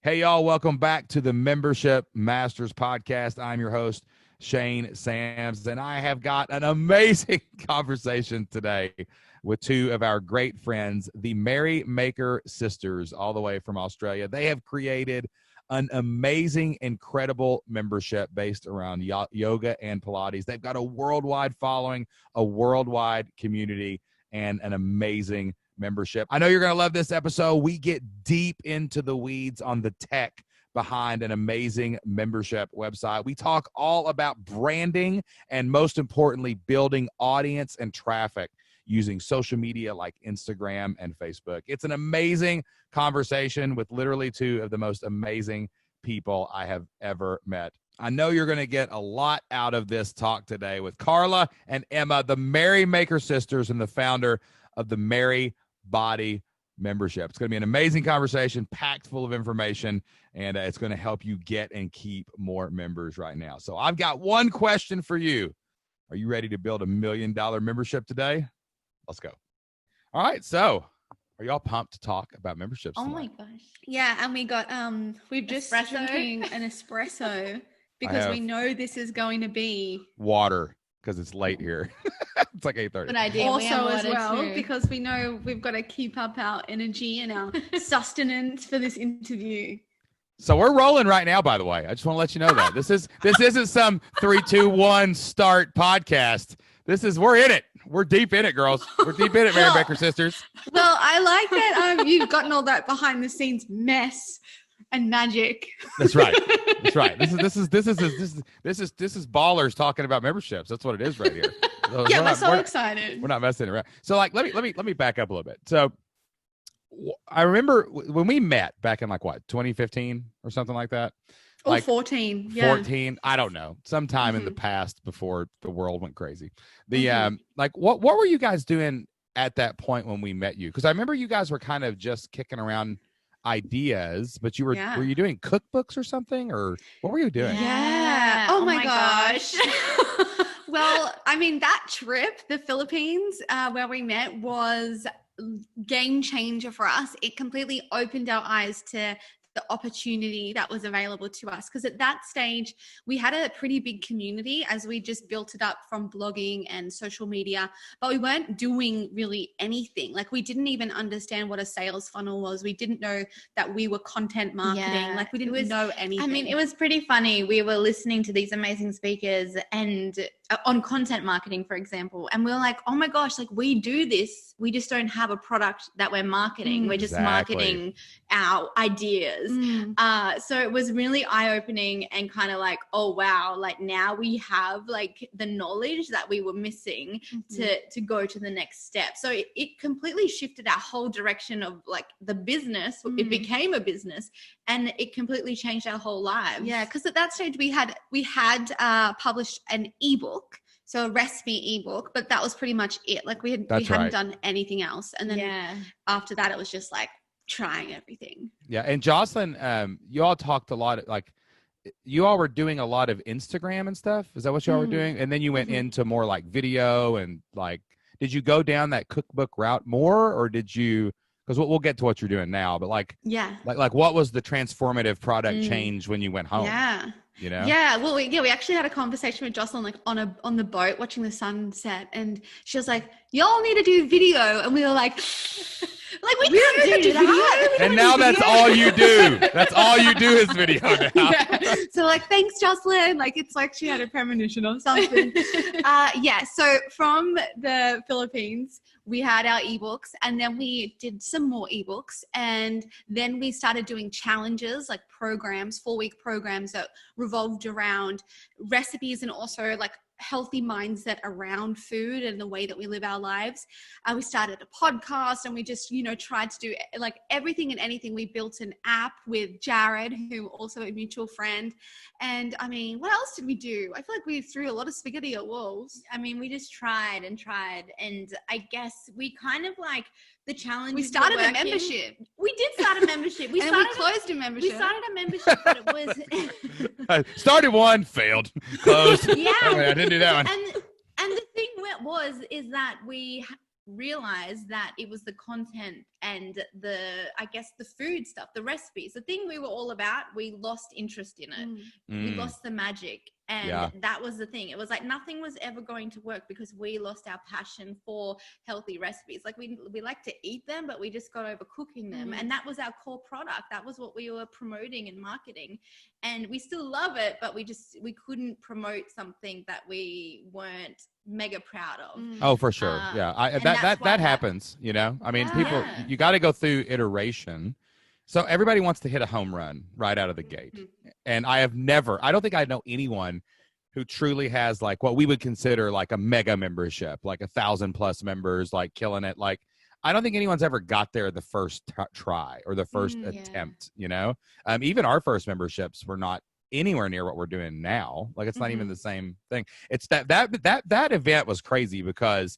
Hey, y'all, welcome back to the Membership Masters podcast. I'm your host, Shane Sams, and I have got an amazing conversation today with two of our great friends, the Merrymaker sisters, all the way from Australia. They have created an amazing, incredible membership based around yoga and Pilates. They've got a worldwide following, a worldwide community, and an amazing membership. I know you're going to love this episode. We get deep into the weeds on the tech behind an amazing membership website. We talk all about branding and, most importantly, building audience and traffic using social media like Instagram and Facebook. It's an amazing conversation with literally two of the most amazing people I have ever met. I know you're going to get a lot out of this talk today with Carla and Emma, the Merrymaker sisters and the founder of the MerryBody membership. It's going to be an amazing conversation, packed full of information, and it's going to help you get and keep more members right now. So I've got one question for you. Are you ready to build $1 million membership today? Let's go. All right. So are y'all pumped to talk about memberships tonight? Oh my gosh. Yeah. And we got, we've just drinking an espresso because we know this is going to be water because it's late here. It's like 8:30. Good idea. Also as well, because we know we've got to keep up our energy and our sustenance for this interview. So we're rolling right now, by the way. I just want to let you know that. This isn't some 3, 2, 1 start podcast. We're in it. We're deep in it, girls. We're deep in it, Merrymaker sisters. Well, I like that you've gotten all that behind the scenes mess and magic. That's right. That's right. This is ballers talking about memberships. That's what it is right here. So yeah, we're so excited. We're not messing around. So let me back up a little bit. So I remember when we met back in 2015 or something like that. Or 14. Yeah. 14. I don't know. Sometime in the past before the world went crazy. What were you guys doing at that point when we met you? Because I remember you guys were kind of just kicking around ideas, but were you doing cookbooks or something, or what were you doing? Yeah. Oh my gosh. Well, I mean, that trip, the Philippines, where we met, was game changer for us. It completely opened our eyes to the opportunity that was available to us, because at that stage we had a pretty big community as we just built it up from blogging and social media, but we weren't doing really anything. Like, we didn't even understand what a sales funnel was. We didn't know that we were content marketing. We didn't know anything. I mean, it was pretty funny. We were listening to these amazing speakers and on content marketing, for example, and we were like, oh my gosh, we do this. We just don't have a product that we're marketing. We're just marketing our ideas. So it was really eye-opening and kind of oh wow, now we have the knowledge that we were missing to go to the next step. So it completely shifted our whole direction of the business. It became a business, and it completely changed our whole lives. Yeah, because at that stage we had published an ebook. So a recipe ebook, but that was pretty much it. We hadn't done anything else. And then after that, it was just trying everything. Yeah. And Jocelyn, you all talked a lot, you all were doing a lot of Instagram and stuff. Is that what you all were doing? And then you went into more video and did you go down that cookbook route more, or did you, because we'll get to what you're doing now, but what was the transformative product change when you went home? Yeah. You know? Yeah. Well, we actually had a conversation with Jocelyn on the boat watching the sunset, and she was like, y'all need to do video. And we were like we don't do that. And now that's all you do. That's all you do is video now. Yeah. So thanks, Jocelyn. It's she had a premonition or something. So from the Philippines, we had our ebooks, and then we did some more ebooks, and then we started doing challenges, programs, 4-week programs that revolved around recipes and also healthy mindset around food and the way that we live our lives. We started a podcast, and we just, tried to do everything and anything. We built an app with Jared, who also a mutual friend. And I mean, what else did we do? I feel we threw a lot of spaghetti at walls. I mean, we just tried. And I guess we kind of the challenge. We started a membership. We did start a membership. We closed a membership. We started a membership, but it was started one, failed, closed. Yeah, I didn't do that one. And the thing is that we realized that it was the content and I guess the food stuff, the recipes, the thing we were all about, we lost interest in it. We lost the magic. And that was the thing. It was like nothing was ever going to work because we lost our passion for healthy recipes. Like we like to eat them, but we just got over cooking them. And that was our core product. That was what we were promoting and marketing. And we still love it, but we couldn't promote something that we weren't mega proud of. Oh, for sure. That happens, you know? I mean, people, you got to go through iteration. So everybody wants to hit a home run right out of the gate. And I don't think I know anyone who truly has like what we would consider like a mega membership, like 1,000+ members, like killing it. Like, I don't think anyone's ever got there the first try or the first attempt, you know? Even our first memberships were not anywhere near what we're doing now. Like, it's not even the same thing. It's that event was crazy because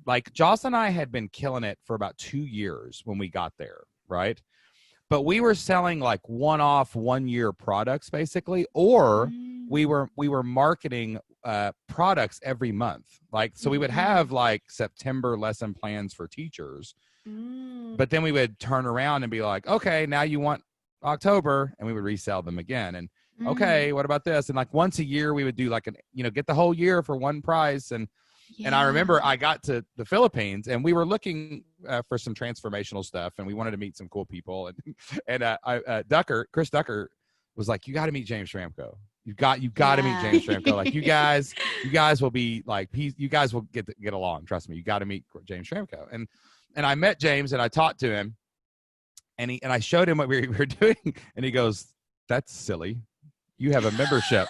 like Joss and I had been killing it for about 2 years when we got there, right? But we were selling like one-off 1-year products basically, or we were marketing products every month. Like, so we would have like September lesson plans for teachers, but then we would turn around and be like, okay, now you want October, and we would resell them again. And okay, what about this? And like once a year we would do like get the whole year for one price. And I remember I got to the Philippines and we were looking for some transformational stuff, and we wanted to meet some cool people. And Chris Ducker was like, "You got to meet James Schramko. You got to meet James Schramko. Like you guys will be like, you guys will get along. Trust me. You got to meet James Schramko." And I met James and I talked to him, and I showed him what we were doing, and he goes, "That's silly. You have a membership."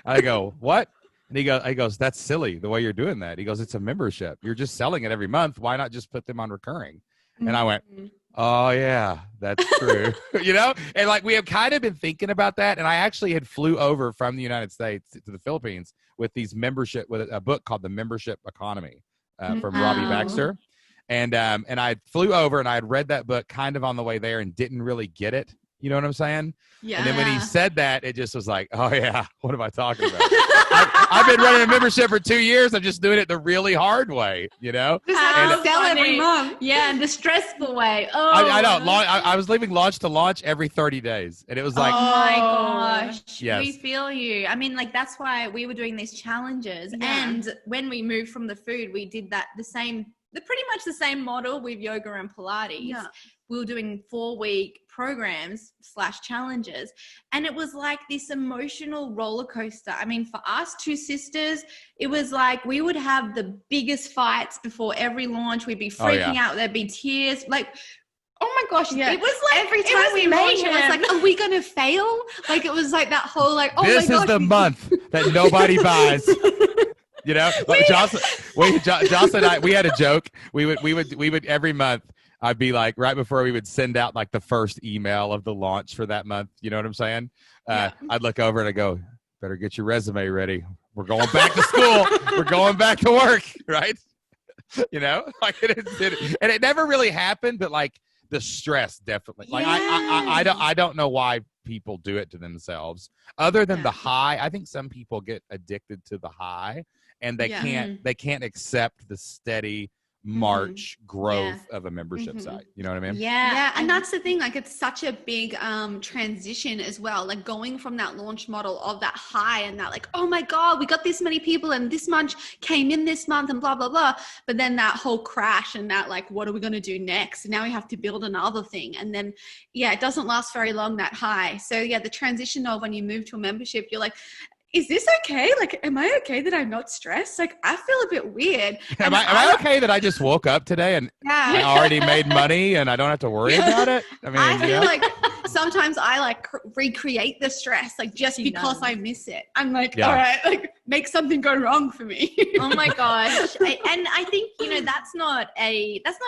I go, "What?" And he goes, "That's silly the way you're doing that." He goes, "It's a membership. You're just selling it every month. Why not just put them on recurring?" And I went, "Oh yeah, that's true." You know? And like, we have kind of been thinking about that. And I actually had flew over from the United States to the Philippines with with a book called The Membership Economy from Robbie Baxter. And I flew over and I had read that book kind of on the way there and didn't really get it. You know what I'm saying? Yeah. And then when he said that, it just was like, oh yeah, what am I talking about? I've been running a membership for 2 years. I'm just doing it the really hard way, you know? Sell every month. Yeah, and the stressful way. Oh, I know. I was leaving launch to launch every 30 days. And it was like, oh my gosh. Yes. We feel you. I mean, like, that's why we were doing these challenges. Yeah. And when we moved from the food, we did pretty much the same model with yoga and Pilates. Yeah. We were doing 4-week programs / challenges. And it was like this emotional roller coaster. I mean, for us, 2 sisters, it was like we would have the biggest fights before every launch. We'd be freaking out. There'd be tears. Like, oh my gosh. Yeah. It was like every time we launched, it was like, are we going to fail? Like, it was like that whole like, oh this my gosh. This is the month that nobody buys. You know, like Joss and I, we had a joke. We would every month, I'd be like, right before we would send out like the first email of the launch for that month. You know what I'm saying? I'd look over and I go, better get your resume ready. We're going back to school. We're going back to work. Right. You know, like and it never really happened, but like the stress definitely, like, I don't know why people do it to themselves other than the high. I think some people get addicted to the high and they can't accept the steady march growth of a membership site. You know what I mean? Yeah. And that's the thing, like, it's such a big transition as well, like going from that launch model of that high and that like, oh my God, we got this many people and this much came in this month and blah blah blah, but then that whole crash and that like, what are we going to do next? And now we have to build another thing, and then it doesn't last very long, that high. So the transition of when you move to a membership, you're like, is this okay? Like, am I okay that I'm not stressed? Like, I feel a bit weird. Am I okay that I just woke up today and I already made money and I don't have to worry about it? I mean, I feel like sometimes I like recreate the stress, like just because I miss it. I'm like, all right, like make something go wrong for me. Oh my gosh. And I think, that's not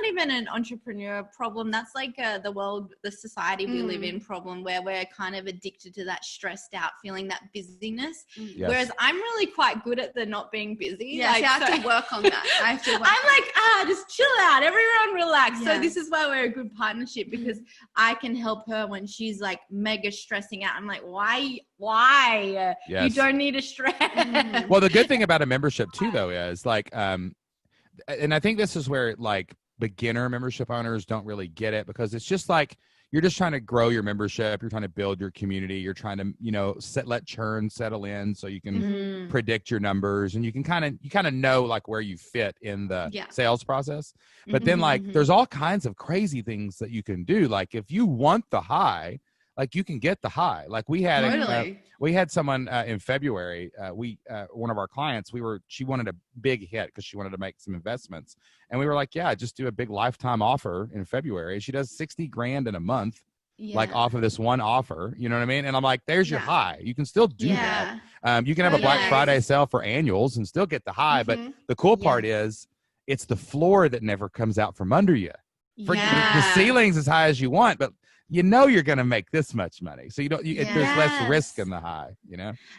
even an entrepreneur problem. That's like the society we live in problem, where we're kind of addicted to that stressed out feeling, that busyness. Yes. Whereas I'm really quite good at the not being busy. Yeah, I have to work on that. I'm like, just chill out, everyone relax. Yeah. So this is why we're a good partnership, because I can help her when she's like mega stressing out. I'm like, why? Yes. You don't need to stress. Well, the good thing about a membership too, though, is like, and I think this is where like beginner membership owners don't really get it, because it's just like, you're just trying to grow your membership. You're trying to build your community. You're trying to, let churn settle in so you can predict your numbers, and you kind of know like where you fit in the sales process. But then like there's all kinds of crazy things that you can do. Like if you want the high, like you can get the high. Like we had someone in February, one of our clients, she wanted a big hit because she wanted to make some investments. And we were like, yeah, just do a big lifetime offer in February. She does 60 grand in a month, like off of this one offer, you know what I mean? And I'm like, there's your high. You can still do that. You can have a Black Friday sale for annuals and still get the high. But the cool part is it's the floor that never comes out from under you. The ceiling's as high as you want, but you're going to make this much money. So there's less risk in the high,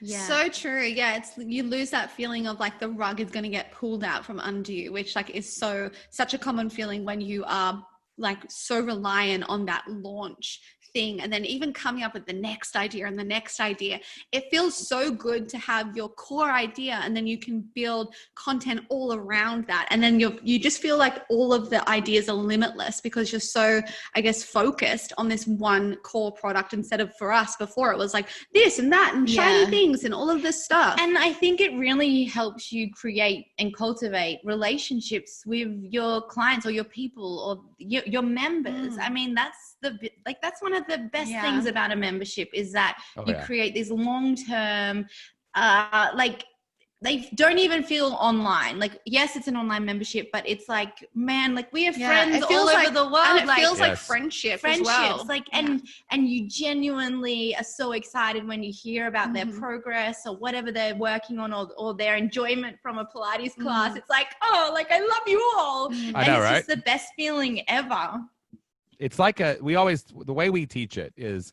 So true. Yeah. You lose that feeling of like the rug is going to get pulled out from under you, which like is such a common feeling when you are like so reliant on that launch thing, and then even coming up with the next idea and the next idea. It feels so good to have your core idea, and then you can build content all around that, and then you just feel like all of the ideas are limitless because you're so, I guess, focused on this one core product, instead of, for us before, it was like this and that and shiny things and all of this stuff. And I think it really helps you create and cultivate relationships with your clients or your people or your members. I mean, that's one of the best things about a membership, is that you create these long-term, they don't even feel online. Like, yes, it's an online membership, but it's like, man, like we have friends all over the world. And it feels like friendship as well. Like, and you genuinely are so excited when you hear about their progress or whatever they're working on, or their enjoyment from a Pilates class. It's like, oh, like I love you all. I know, right? It's just the best feeling ever. It's like the way we teach it is,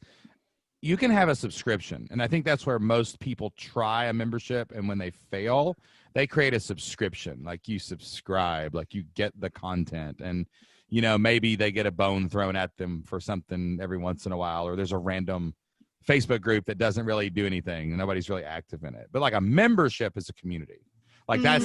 you can have a subscription. And I think that's where most people try a membership. And when they fail, they create a subscription. Like you subscribe, like you get the content, and, maybe they get a bone thrown at them for something every once in a while, or there's a random Facebook group that doesn't really do anything and nobody's really active in it. But like a membership is a community. Like that's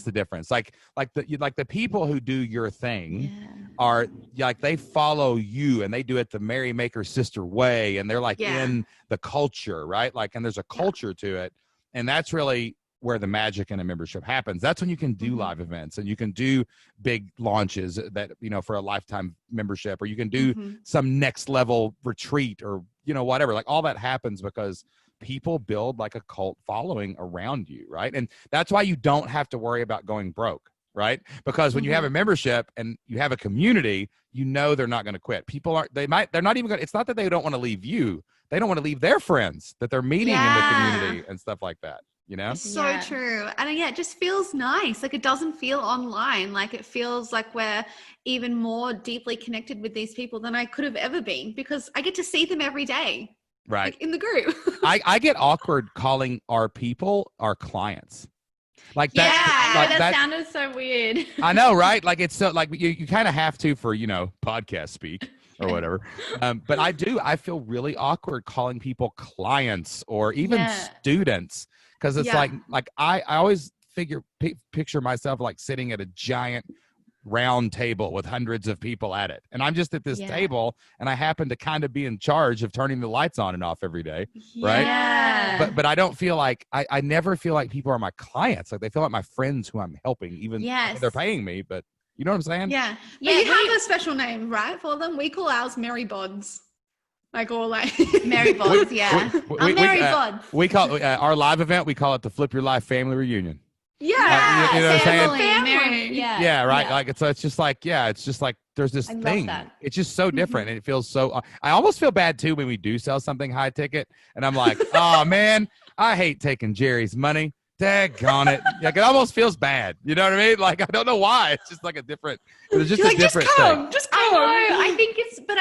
the difference. Like the people who do your thing are like, they follow you and they do it the Merrymaker sister way, and they're like in the culture, right? Like, and there's a culture to it, and that's really where the magic in a membership happens. That's when you can do live events, and you can do big launches that, for a lifetime membership, or you can do some next level retreat, or whatever. Like all that happens because people build like a cult following around you, right? And that's why you don't have to worry about going broke, right? Because when you have a membership and you have a community, they're not going to quit. They're not even going to, it's not that they don't want to leave you. They don't want to leave their friends that they're meeting in the community and stuff like that, It's so true. And it just feels nice. Like it doesn't feel online. Like it feels like we're even more deeply connected with these people than I could have ever been, because I get to see them every day. Right. Like in the group. I get awkward calling our people our clients. Like that. That sounded so weird. I know, right? Like it's so like you kind of have to for, podcast speak or whatever. But I feel really awkward calling people clients or even students, because it's like I always picture myself like sitting at a giant round table with hundreds of people at it, and I'm just at this table, and I happen to kind of be in charge of turning the lights on and off every day, right? But I don't feel like I never feel like people are my clients. Like they feel like my friends who I'm helping, even if they're paying me. But you know what I'm saying? But you have a special name, right, for them? We call ours MerryBods. MerryBods. MerryBods. We call our live event, we call it the Flip Your Life Family Reunion. Yeah, you know what I'm saying? Family. Yeah, right. Yeah. Like it's just like there's this thing. That. It's just so different, and it feels so. I almost feel bad too when we do sell something high ticket, and I'm like, oh man, I hate taking Jerry's money. Daggone it! Like it almost feels bad. You know what I mean? Like I don't know why. It's just like a different. It's just a different thing. Just come. I know.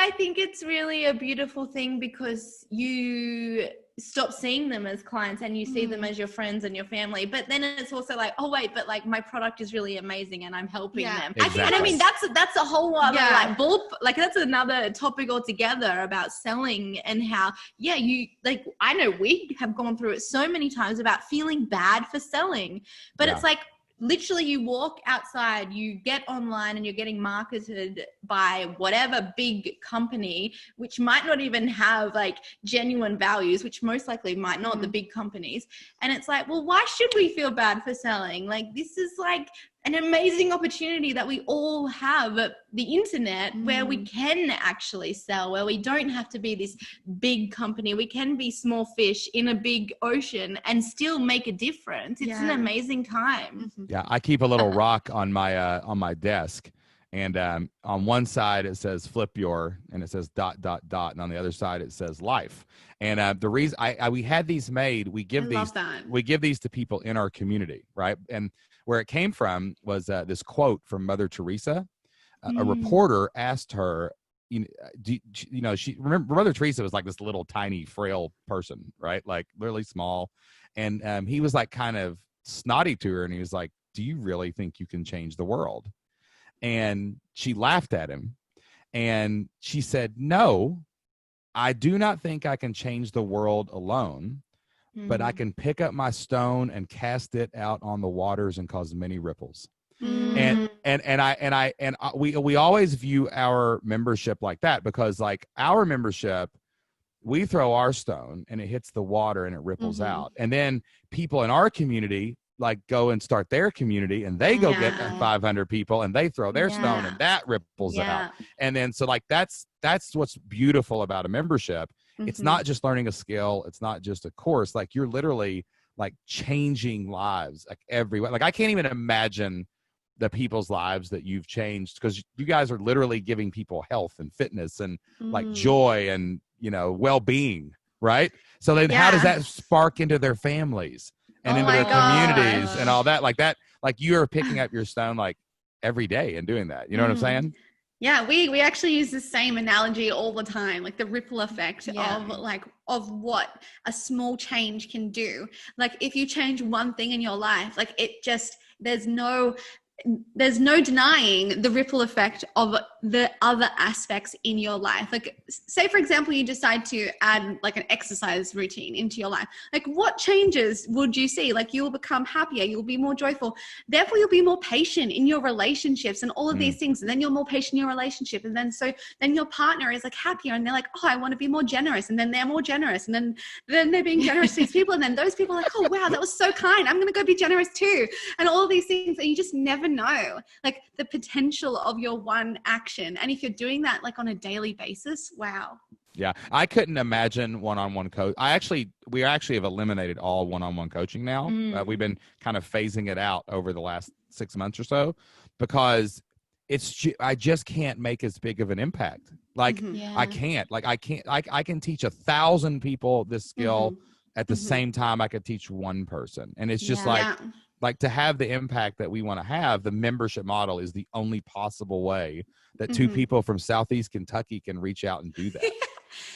I think it's really a beautiful thing, because you stop seeing them as clients and you see them as your friends and your family. But then it's also like, oh wait, but like my product is really amazing and I'm helping them. Exactly. And I mean, that's a whole other like that's another topic altogether about selling, and how I know we have gone through it so many times about feeling bad for selling, but it's like, literally you walk outside, you get online and you're getting marketed by whatever big company, which might not even have like genuine values, which most likely might not, the big companies. And it's like, well, why should we feel bad for selling? Like, this is like an amazing opportunity that we all have at the internet where we can actually sell, where we don't have to be this big company. We can be small fish in a big ocean and still make a difference. It's an amazing time. Yeah, I keep a little rock on my desk, and on one side it says flip your, and it says ... and on the other side it says life. And the reason we had these made, we give these to people in our community, right? And where it came from was this quote from Mother Teresa. A reporter asked her, remember Mother Teresa was like this little tiny frail person, right? Like really small. And he was like kind of snotty to her, and he was like, do you really think you can change the world? And she laughed at him, and she said, no, I do not think I can change the world alone, but I can pick up my stone and cast it out on the waters and cause many ripples. And we always view our membership like that, because like our membership, we throw our stone and it hits the water and it ripples out. And then people in our community like go and start their community, and they go get 500 people and they throw their stone and that ripples out. And then, so like, that's what's beautiful about a membership. It's not just learning a skill. It's not just a course. Like, you're literally like changing lives, like everywhere. Like, I can't even imagine the people's lives that you've changed, because you guys are literally giving people health and fitness and like joy and, well-being, right? So then how does that spark into their families and into their communities and all that? Like that, like you are picking up your stone like every day and doing that. You know what I'm saying? Yeah, we actually use the same analogy all the time, like the ripple effect of what a small change can do. Like, if you change one thing in your life, like it just, there's no denying the ripple effect of the other aspects in your life. Like, say for example, you decide to add like an exercise routine into your life. Like, what changes would you see? Like, you will become happier, you'll be more joyful, therefore you'll be more patient in your relationships and all of these things. And then you're more patient in your relationship, and then then your partner is like happier, and they're like, oh, I want to be more generous, and then they're more generous, and then they're being generous to these people, and then those people are like, oh wow, that was so kind, I'm gonna go be generous too, and all of these things. And you just never know like the potential of your one action. And if you're doing that like on a daily basis, wow. Yeah, I couldn't imagine one-on-one coach. We actually have eliminated all one-on-one coaching now. We've been kind of phasing it out over the last 6 months or so, because I just can't make as big of an impact. Like I can teach 1,000 people this skill at the same time I could teach one person. And it's just like to have the impact that we want to have, the membership model is the only possible way that two people from Southeast Kentucky can reach out and do that.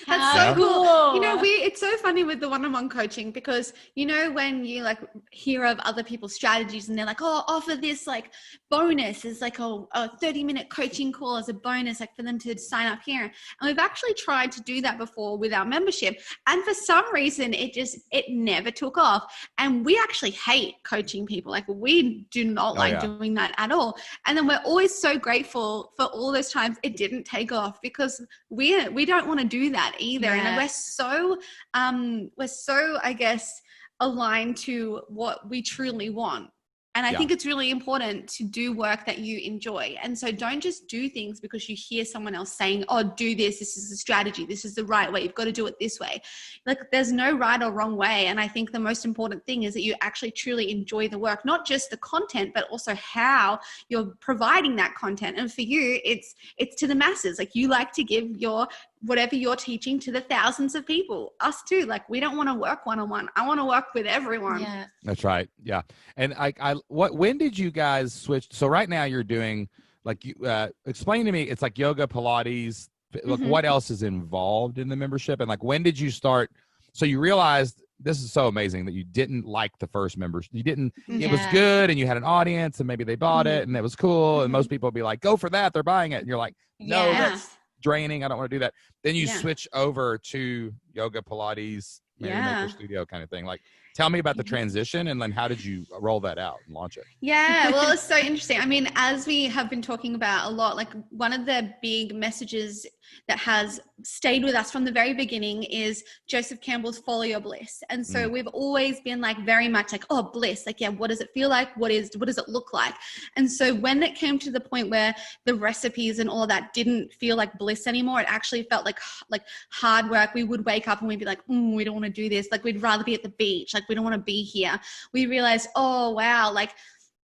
That's so cool. It's so funny with the one-on-one coaching, because when you like hear of other people's strategies and they're like, oh, offer this like bonus is like a 30-minute coaching call as a bonus, like for them to sign up here. And we've actually tried to do that before with our membership, and for some reason it never took off. And we actually hate coaching people. Like, we do not like doing that at all. And then we're always so grateful for all those times it didn't take off, because we don't want to do that either. And we're so I guess aligned to what we truly want. And I think it's really important to do work that you enjoy. And so don't just do things because you hear someone else saying, oh, do this. This is the strategy. This is the right way. You've got to do it this way. Like, there's no right or wrong way. And I think the most important thing is that you actually truly enjoy the work, not just the content, but also how you're providing that content. And for you, it's to the masses. Like, you like to give whatever you're teaching to the thousands of people. Us too. Like, we don't want to work one-on-one. I want to work with everyone. Yeah. That's right. Yeah. And when did you guys switch? So right now you're doing like, explain to me, it's like yoga, Pilates, like what else is involved in the membership? And like, when did you start? So you realized, this is so amazing, that you didn't like the first members. You didn't, it was good, and you had an audience, and maybe they bought it and it was cool. And most people would be like, go for that, they're buying it. And you're like, no, that's draining, I don't want to do that. Then you switch over to yoga, Pilates, Merrymaker studio kind of thing. Like, tell me about the transition, and then how did you roll that out and launch it? Yeah, well, it's so interesting. I mean, as we have been talking about a lot, like one of the big messages that has stayed with us from the very beginning is Joseph Campbell's Follow Your Bliss. And so we've always been like very much like, oh, bliss. Like, yeah, what does it feel like? What does it look like? And so when it came to the point where the recipes and all of that didn't feel like bliss anymore, it actually felt like hard work. We would wake up and we'd be like, we don't want to do this. Like, we'd rather be at the beach. Like, we don't want to be here. We realized, oh, wow, like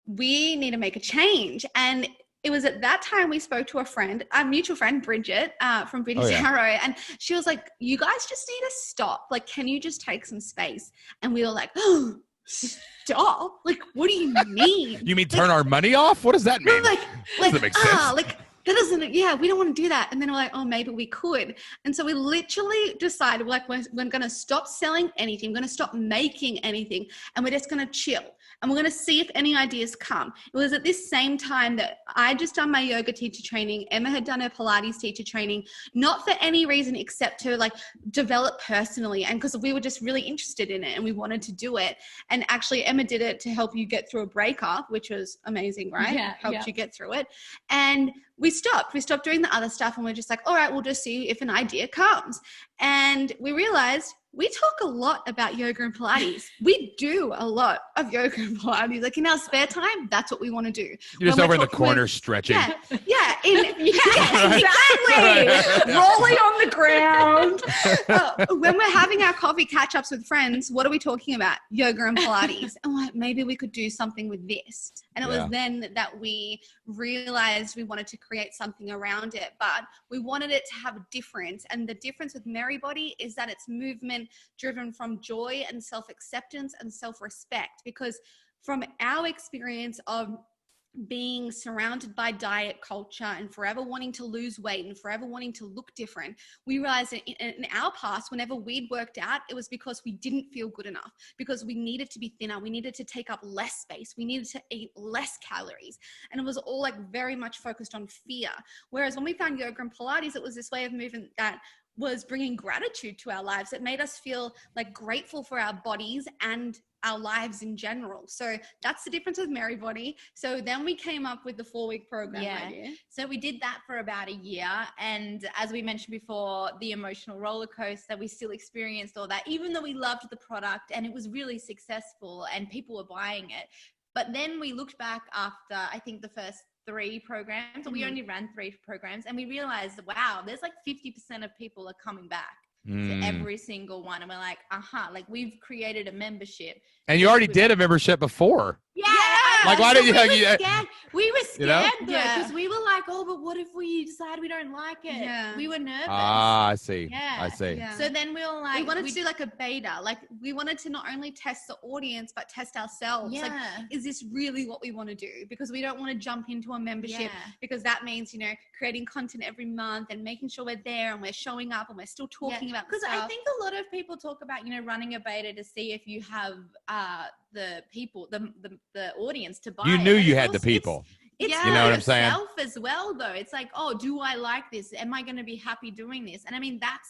we need to make a change. And it was at that time we spoke to a mutual friend, Bridget, from British Arrow. And she was like, you guys just need to stop. Like, can you just take some space? And we were like, oh, stop? Like, what do you mean? You mean turn our money off? What does that mean? Like, does that make sense? Like, that doesn't, we don't want to do that. And then we're like, oh, maybe we could. And so we literally decided, like, we're going to stop selling anything. We're going to stop making anything. And we're just going to chill. And we're going to see if any ideas come. It was at this same time that I just done my yoga teacher training. Emma had done her Pilates teacher training, not for any reason except to like develop personally. And because we were just really interested in it and we wanted to do it. And actually Emma did it to help you get through a breakup, which was amazing, right? Helped you get through it. And we stopped doing the other stuff. And we're just like, all right, we'll just see if an idea comes. And we realized we talk a lot about yoga and Pilates. We do a lot of yoga and Pilates. Like in our spare time, that's what we want to do. You're just over in the corner stretching. Exactly. Rolling on the ground. When we're having our coffee catch-ups with friends, what are we talking about? Yoga and Pilates. And we're like, maybe we could do something with this. And it was then that we realized we wanted to create something around it, but we wanted it to have a difference. And the difference with MerryBody is that it's movement driven from joy and self-acceptance and self-respect. Because from our experience of being surrounded by diet culture and forever wanting to lose weight and forever wanting to look different, we realized that in our past, whenever we'd worked out, it was because we didn't feel good enough, because we needed to be thinner, we needed to take up less space, we needed to eat less calories. And it was all like very much focused on fear. Whereas when we found yoga and Pilates, it was this way of movement that was bringing gratitude to our lives. It made us feel like grateful for our bodies and our lives in general. So that's the difference with MerryBody. So then we came up with the 4-week program idea. So we did that for about a year. And as we mentioned before, the emotional roller coaster, we still experienced all that, even though we loved the product and it was really successful and people were buying it. But then we looked back after, I think, the first 3 programs, or we only ran 3 programs, and we realized, wow, there's like 50% of people are coming back to every single one. And we're like, like we've created a membership. And you already did a membership before. Yeah. Like, why did you? We were scared though, because we were like, oh, but what if we decide we don't like it? Yeah. We were nervous. I see. Yeah. I see. Yeah. So then we were like, we wanted to do like a beta. Like we wanted to not only test the audience, but test ourselves. Yeah. Like, is this really what we want to do? Because we don't want to jump into a membership because that means, creating content every month and making sure we're there and we're showing up and we're still talking about the stuff. Because I think a lot of people talk about, running a beta to see if you have the people, the audience to buy. You knew you had the people. It's you know what I'm saying? Yourself as well, though. It's like, oh, do I like this? Am I going to be happy doing this? And I mean, that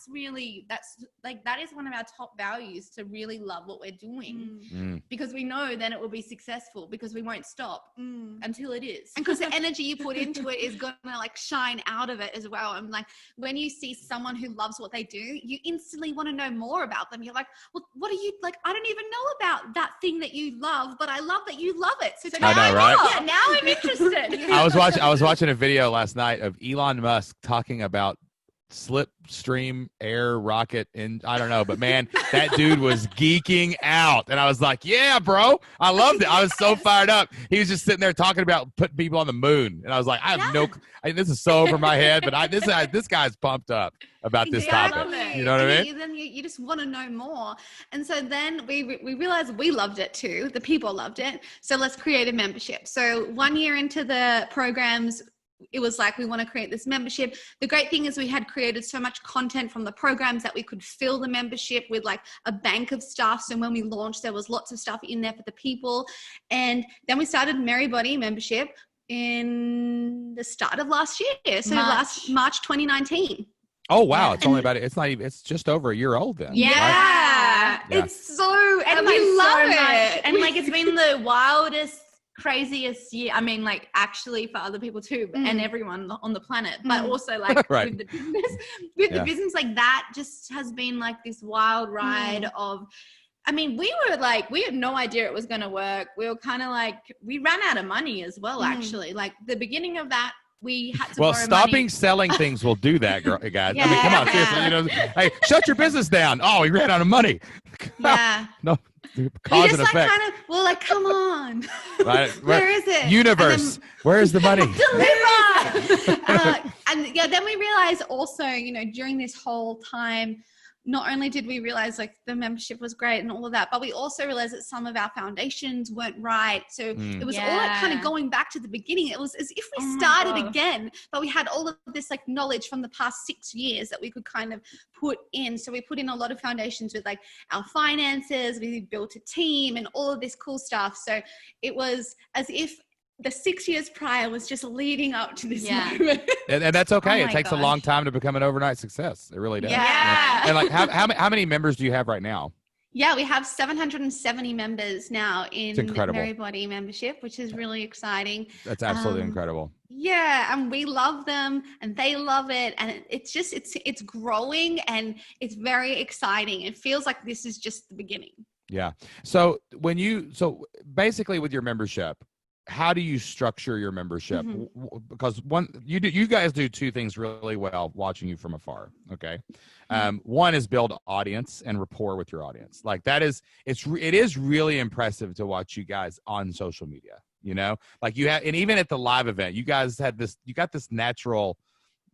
is one of our top values, to really love what we're doing, because we know then it will be successful, because we won't stop until it is. And because the energy you put into it is going to like shine out of it as well. And like when you see someone who loves what they do, you instantly want to know more about them. You're like, well, what are you like? I don't even know about that thing that you love, but I love that you love it. So I know, right? Yeah, now I'm interested. I was watching a video last night of Elon Musk talking about slipstream air rocket, and I don't know, but man, that dude was geeking out, and I was like, yeah, bro, I loved it. I was so fired up. He was just sitting there talking about putting people on the moon, and I was like, this is so over my head, but this guy's pumped up about this topic. You know what I mean? Then you just want to know more. And so then we realized we loved it too. The people loved it. So let's create a membership. So 1 year into the programs, it was like, we want to create this membership. The great thing is we had created so much content from the programs that we could fill the membership with like a bank of stuff. So when we launched, there was lots of stuff in there for the people. And then we started MerryBody membership in the start of last year. So March 2019. Oh wow! It's only about it's just over a year old then. Yeah. Right? Yeah. It's so, and like, we love so it. much. And like, it's been the wildest, craziest year. I mean, like, actually for other people too, and everyone on the planet, but also like Right. with the business, the business, like that just has been like this wild ride of, I mean, we had no idea it was going to work. We were kind of like, we ran out of money as well, actually. Like the beginning of that, we had to borrow stopping money. selling things will do that, guys. Yeah, I mean, come on, seriously. Hey, shut your business down. Oh, we ran out of money. Yeah. No, We cause just and effect. we're like, come on. Right? Where is it? Universe, where's the money? Deliver. And then we realized also, during this whole time, not only did we realize like the membership was great and all of that, but we also realized that some of our foundations weren't right. So it was all like kind of going back to the beginning. It was as if we started again, but we had all of this like knowledge from the past 6 years that we could kind of put in. So we put in a lot of foundations with like our finances, we built a team and all of this cool stuff. So it was as if the 6 years prior was just leading up to this moment. And that's okay. Oh it takes a long time to become an overnight success. It really does. Yeah. And like, how many members do you have right now? Yeah, we have 770 members now in MerryBody membership, which is really exciting. That's absolutely incredible. Yeah, and we love them and they love it. And it's just, it's growing and it's very exciting. It feels like this is just the beginning. Yeah. So basically with your membership, how do you structure your membership? Because you guys do two things really well watching you from afar. Okay. One is build audience and rapport with your audience. Like it is really impressive to watch you guys on social media, like you have, and even at the live event, you guys you got this natural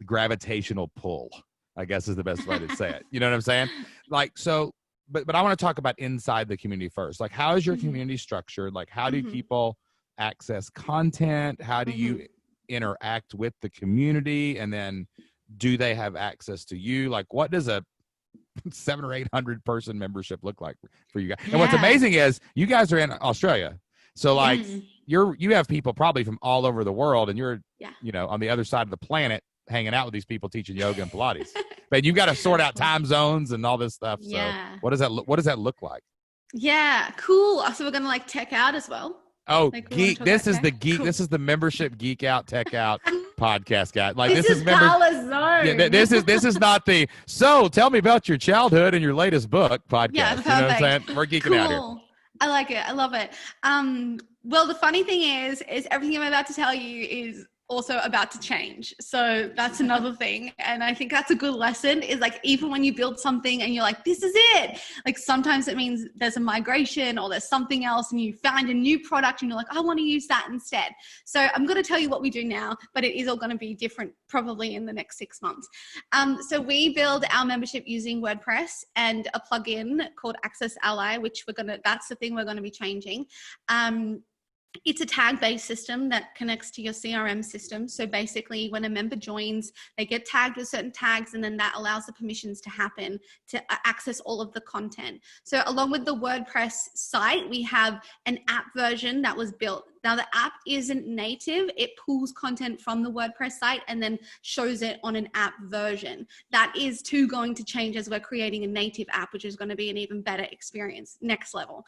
gravitational pull, I guess is the best way to say it. You know what I'm saying? Like, so, but I want to talk about inside the community first. Like, how is your community structured? Like, how do people access content? How do you interact with the community? And then do they have access to you? Like, what does a 700 or 800 person membership look like for you guys? And what's amazing is you guys are in Australia. So like you have people probably from all over the world, and you're, on the other side of the planet hanging out with these people teaching yoga and Pilates. But you've got to sort out time zones and all this stuff. So what does that look like? Yeah, cool. So we're going to like tech out as well. Oh, geek! This is the geek. Cool. This is the membership geek out, tech out podcast, guy. Like this is Carla's zone. Yeah, this is not the. So tell me about your childhood and your latest book podcast. Yeah, you know what I'm saying? We're geeking out here. I like it. I love it. Well, the funny thing is everything I'm about to tell you is also about to change. So that's another thing. And I think that's a good lesson, is like, even when you build something and you're like, this is it, like sometimes it means there's a migration or there's something else and you find a new product and you're like, I want to use that instead. So I'm going to tell you what we do now, but it is all going to be different probably in the next 6 months. So we build our membership using WordPress and a plugin called Access Ally, which that's the thing we're going to be changing. It's a tag-based system that connects to your CRM system. So basically, when a member joins, they get tagged with certain tags, and then that allows the permissions to happen to access all of the content. So along with the WordPress site, we have an app version that was built. Now, the app isn't native. It pulls content from the WordPress site and then shows it on an app version. That is going to change as we're creating a native app, which is going to be an even better experience, next level.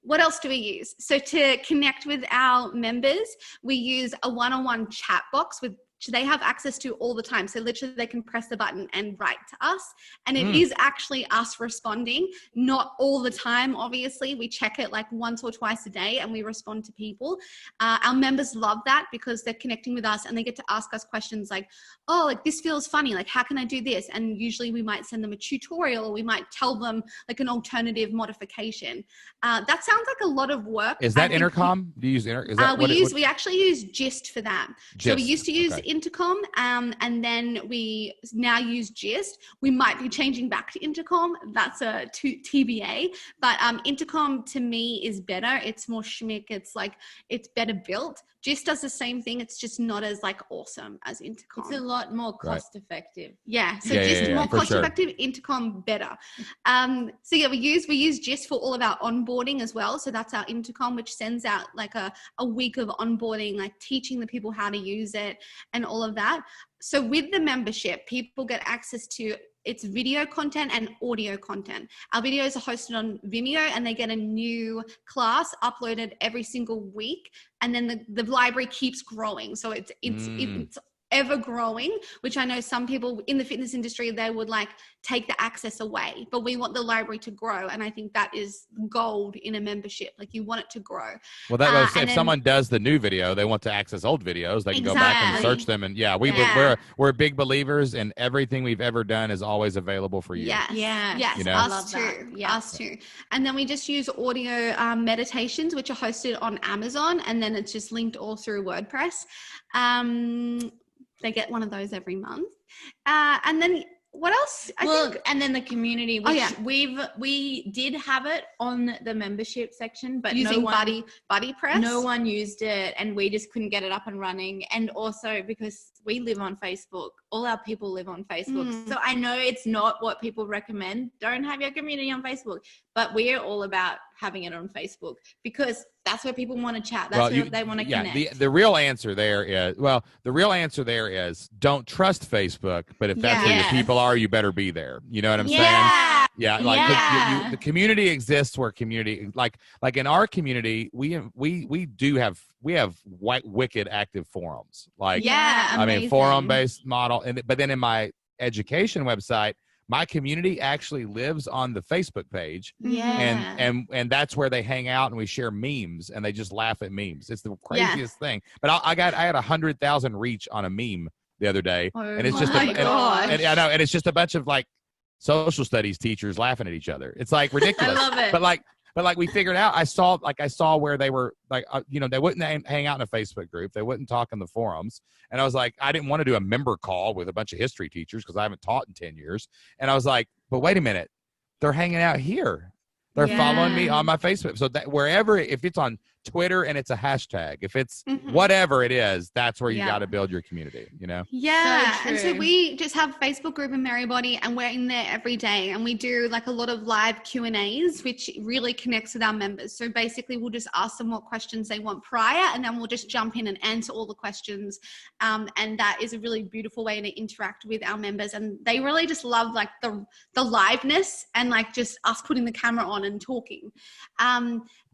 What else do we use? So to connect with our members, we use a one-on-one chat box which they have access to all the time. So literally they can press the button and write to us. And it is actually us responding, not all the time, obviously. We check it like once or twice a day and we respond to people. Our members love that because they're connecting with us and they get to ask us questions like, oh, like this feels funny. Like, how can I do this? And usually we might send them a tutorial, or we might tell them like an alternative modification. That sounds like a lot of work. Is that Intercom? Do you use Intercom? We actually use Gist for that. So we used to use Intercom, and then we now use Gist. We might be changing back to Intercom. That's a TBA. But Intercom to me is better. It's more schmick. It's better built. Gist does the same thing. It's just not as like awesome as Intercom. It's a lot more cost effective. Yeah. So Gist more cost effective. Intercom better. So yeah, we use Gist for all of our onboarding as well. So that's our Intercom, which sends out like a week of onboarding, like teaching the people how to use it and all of that. so with the membership, people get access to it's video content and audio content. Our videos are hosted on Vimeo, and they get a new class uploaded every single week. And then the library keeps growing. So it's ever growing, which I know some people in the fitness industry, they would like take the access away, but we want the library to grow. And I think that is gold in a membership. Like you want it to grow. Well, that if someone does the new video, they want to access old videos, they can go back and search them. And we're big believers, and everything we've ever done is always available for you. Yes. You know? Us too. Yeah. Us too. And then we just use audio meditations, which are hosted on Amazon, and then it's just linked all through WordPress. They get one of those every month. And then what else? And then the community, which we did have it on the membership section, but using Buddy Press. No one used it, and we just couldn't get it up and running. And also because we live on Facebook, all our people live on Facebook. So I know it's not what people recommend. Don't have your community on Facebook, but we're all about having it on Facebook because that's where people want to chat. That's where they want to connect. The real answer there is don't trust Facebook, but if that's where your people are, you better be there. You know what I'm saying? Yeah. Like the community exists where community, like in our community, we have wicked active forums. Like, I mean, forum-based model. But then in my education website, my community actually lives on the Facebook page. And that's where they hang out and we share memes and they just laugh at memes. It's the craziest thing. But I had 100,000 reach on a meme the other day. And it's just and I know, and it's just a bunch of like social studies teachers laughing at each other. It's like ridiculous. I love it. But like we figured out, I saw where they were like, they wouldn't hang out in a Facebook group. They wouldn't talk in the forums. And I was like, I didn't want to do a member call with a bunch of history teachers because I haven't taught in 10 years. And I was like, but wait a minute, they're hanging out here. They're following me on my Facebook. So that wherever, if it's on Twitter and it's a hashtag, if it's whatever it is, that's where you got to build your community, you know? Yeah. So and so we just have a Facebook group in MerryBody, and we're in there every day, and we do like a lot of live Q&As, which really connects with our members. So basically we'll just ask them what questions they want prior, and then we'll just jump in and answer all the questions. And that is a really beautiful way to interact with our members. And they really just love like the liveness and like just us putting the camera on and talking.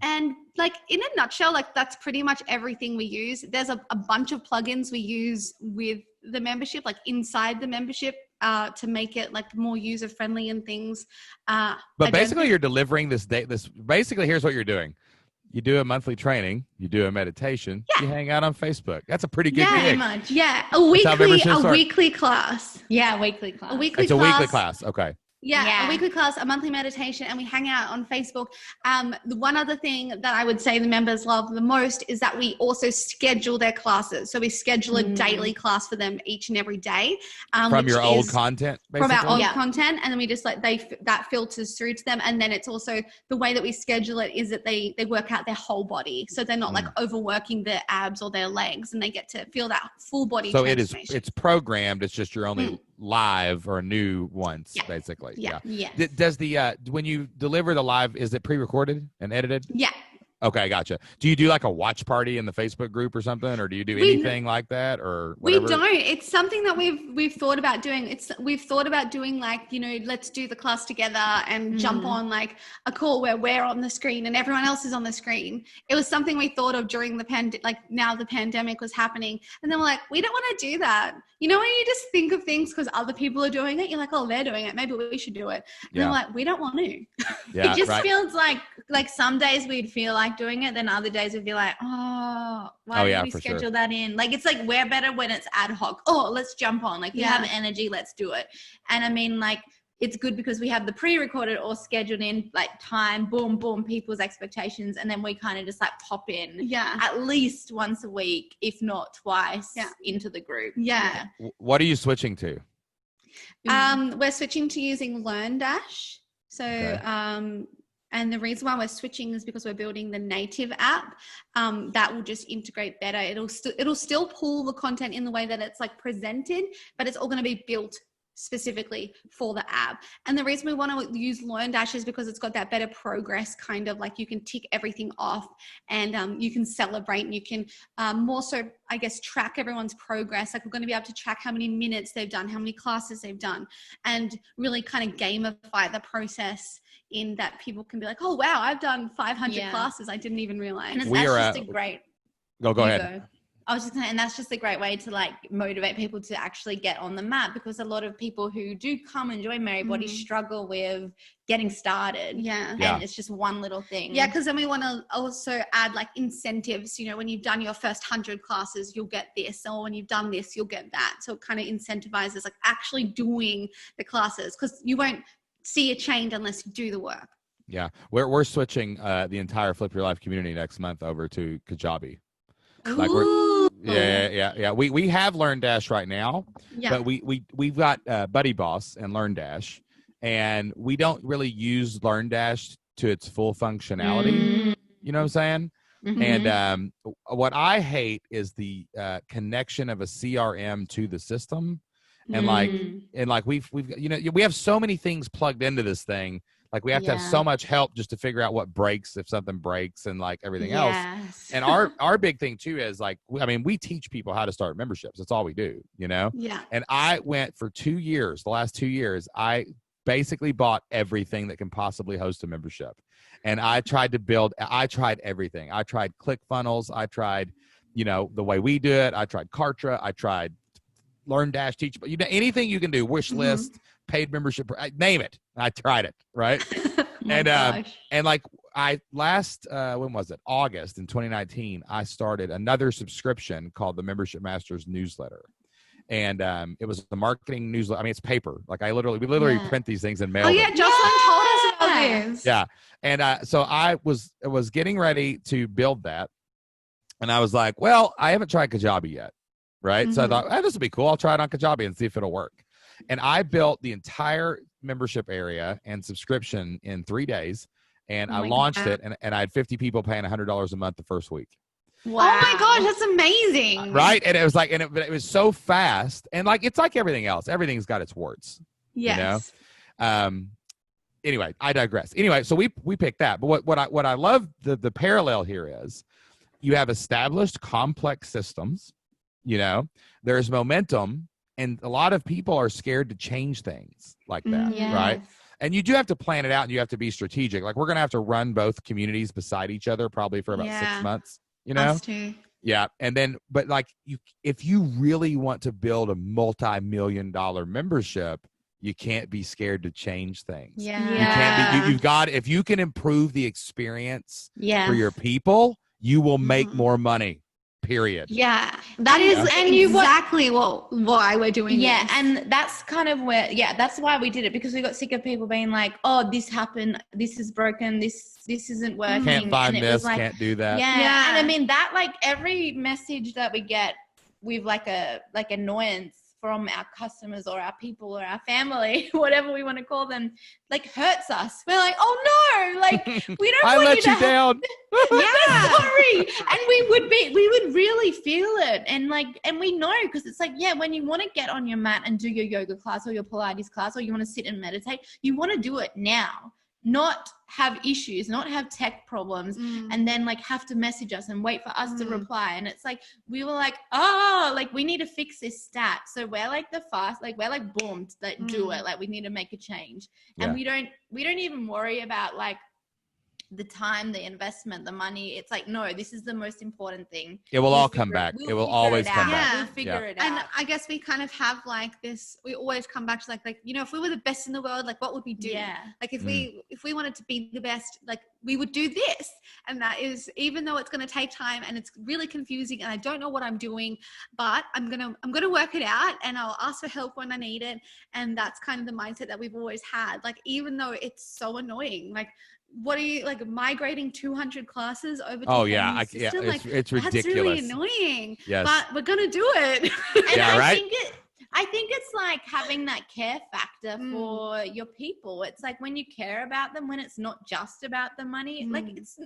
And like in a nutshell, like that's pretty much everything we use. There's a bunch of plugins we use with the membership, like inside the membership, to make it like more user friendly and things. But basically you're delivering basically here's what you're doing. You do a monthly training, you do a meditation, you hang out on Facebook. That's a pretty good gig. Pretty much. Yeah. A weekly class. Yeah, weekly class. A weekly class. Okay. Yeah, a weekly class, a monthly meditation, and we hang out on Facebook. The one other thing that I would say the members love the most is that we also schedule their classes. So we schedule a daily class for them each and every day. From your old content, basically? From our old content, and then we just like that filters through to them. And then it's also the way that we schedule it is that they work out their whole body, so they're not like overworking their abs or their legs, and they get to feel that full body. So it's programmed. It's just you're only live or new once, basically. Yeah. Does the when you deliver the live, is it pre-recorded and edited? Yeah. Okay, gotcha. Do you do like a watch party in the Facebook group or something, or do you do anything like that, or whatever? We don't. It's something that we've thought about doing. We've thought about doing like, let's do the class together and jump on like a call where we're on the screen and everyone else is on the screen. It was something we thought of during now the pandemic was happening, and then we're like, we don't want to do that. When you just think of things because other people are doing it, you're like, oh, they're doing it, maybe we should do it. And we're like, we don't want to. It just feels like some days we'd feel like doing it, then other days we'd be like, why did we schedule that in? Like, it's like we're better when it's ad hoc. Oh, let's jump on. Like, we have energy, let's do it. And I mean, like, it's good because we have the pre-recorded or scheduled in like time, boom, boom, people's expectations. And then we kind of just like pop in at least once a week, if not twice into the group. Yeah. What are you switching to? We're switching to using LearnDash. So, and the reason why we're switching is because we're building the native app that will just integrate better. It'll still pull the content in the way that it's like presented, but it's all going to be built specifically for the app. And the reason we want to use LearnDash is because it's got that better progress, kind of like you can tick everything off, and you can celebrate, and you can more so, I guess, track everyone's progress. Like we're going to be able to track how many minutes they've done, how many classes they've done, and really kind of gamify the process in that people can be like, oh wow, I've done 500 classes. I didn't even realize. And that's just a great. Go ahead. I was just gonna, and that's just a great way to like motivate people to actually get on the map, because a lot of people who do come and join MerryBody struggle with getting started. And it's just one little thing. Yeah, because then we want to also add like incentives. You know, when you've done your first 100 classes, you'll get this, or when you've done this, you'll get that. So it kind of incentivizes like actually doing the classes, because you won't see a change unless you do the work. Yeah, we're switching the entire Flip Your Life community next month over to Kajabi. Cool. Like yeah. We have LearnDash right now, but we've got Buddy Boss and LearnDash, and we don't really use LearnDash to its full functionality. You know what I'm saying? And what I hate is the connection of a CRM to the system, and like we've you know, we have so many things plugged into this thing. Like we have to have so much help just to figure out what breaks, if something breaks, and like everything else. And our big thing too is like, I mean, we teach people how to start memberships. That's all we do, you know? And I went for 2 years, the last 2 years, I basically bought everything that can possibly host a membership. And I tried everything. I tried ClickFunnels. I tried, you know, the way we do it. I tried Kartra. I tried LearnDash, Teach, but you know, anything you can do, wish list, paid membership, name it. I tried it, right? And like I last when was it? August in 2019, I started another subscription called the Membership Masters newsletter. And it was the marketing newsletter. I mean, it's paper. Like we literally print these things and mail them. Oh yeah, Jocelyn told us about this. Yeah. And so I was getting ready to build that. And I was like, well, I haven't tried Kajabi yet. Right. So I thought, this would be cool. I'll try it on Kajabi and see if it'll work. And I built the entire membership area and subscription in 3 days. And I launched it, and I had 50 people paying $100 a month the first week. Wow. Oh my gosh, that's amazing. Right. And it was like, it was so fast. And like, it's like everything else. Everything's got its warts. Yes. You know? Anyway, I digress. Anyway, so we picked that. But what I love, the parallel here is you have established complex systems, you know, there's momentum, and a lot of people are scared to change things like that. Right. And you do have to plan it out, and you have to be strategic. Like we're going to have to run both communities beside each other probably for about 6 months, you know? Us too. Yeah. And then, but like if you really want to build a multi-million-dollar membership, you can't be scared to change things. You can't be, you've got, if you can improve the experience for your people, you will make more money. Period. Yeah, that is exactly why we're doing this. And that's kind of where, that's why we did it, because we got sick of people being like, oh, this happened, this is broken, this isn't working. Can't find this, like, can't do that. And I mean, that like every message that we get with like annoyance from our customers or our people or our family, whatever we want to call them, like hurts us. We're like, oh no, like we don't I want let you down. Sorry. And we would really feel it. And like, and we know, because it's like, when you want to get on your mat and do your yoga class or your Pilates class, or you want to sit and meditate, you want to do it now, not have issues, not have tech problems, and then like have to message us and wait for us to reply. And it's like, we were like, like we need to fix this stat. So we're like we're like boom, like do it. Like we need to make a change. And we don't even worry about like the time, the investment, the money. It's like, no, this is the most important thing. It will all come back. It will always come back. We'll figure it out. And I guess we kind of have like this, we always come back to like, you know, if we were the best in the world, like what would we do? Like if we wanted to be the best, like we would do this. And that is, even though it's going to take time and it's really confusing and I don't know what I'm doing, but I'm going to work it out, and I'll ask for help when I need it. And that's kind of the mindset that we've always had. Like, even though it's so annoying, like, what are you, like, migrating 200 classes over to it's ridiculous. That's really annoying. Yes. But we're gonna do it. And I think I think it's like having that care factor for your people. It's like when you care about them, when it's not just about the money, like it's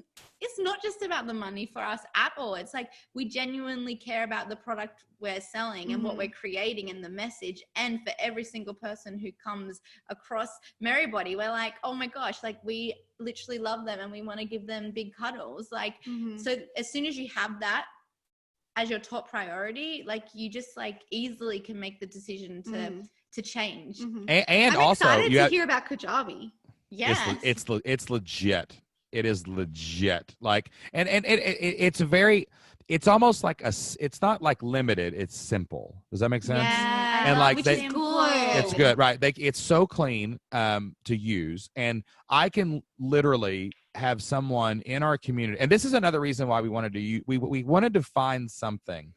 not just about the money for us at all. It's like we genuinely care about the product we're selling and what we're creating and the message. And for every single person who comes across MerryBody, we're like, oh my gosh, like we literally love them and we want to give them big cuddles. Like, so as soon as you have that as your top priority, like you just like easily can make the decision to change. And I'm also excited to hear about Kajabi. Yeah, it's legit. It is legit. Like, and it's very, it's almost like it's not like limited. It's simple. Does that make sense? Yeah, And like which they, is good. it's good, right? It's so clean to use, and I can literally have someone in our community. And this is another reason why we wanted to we wanted to find something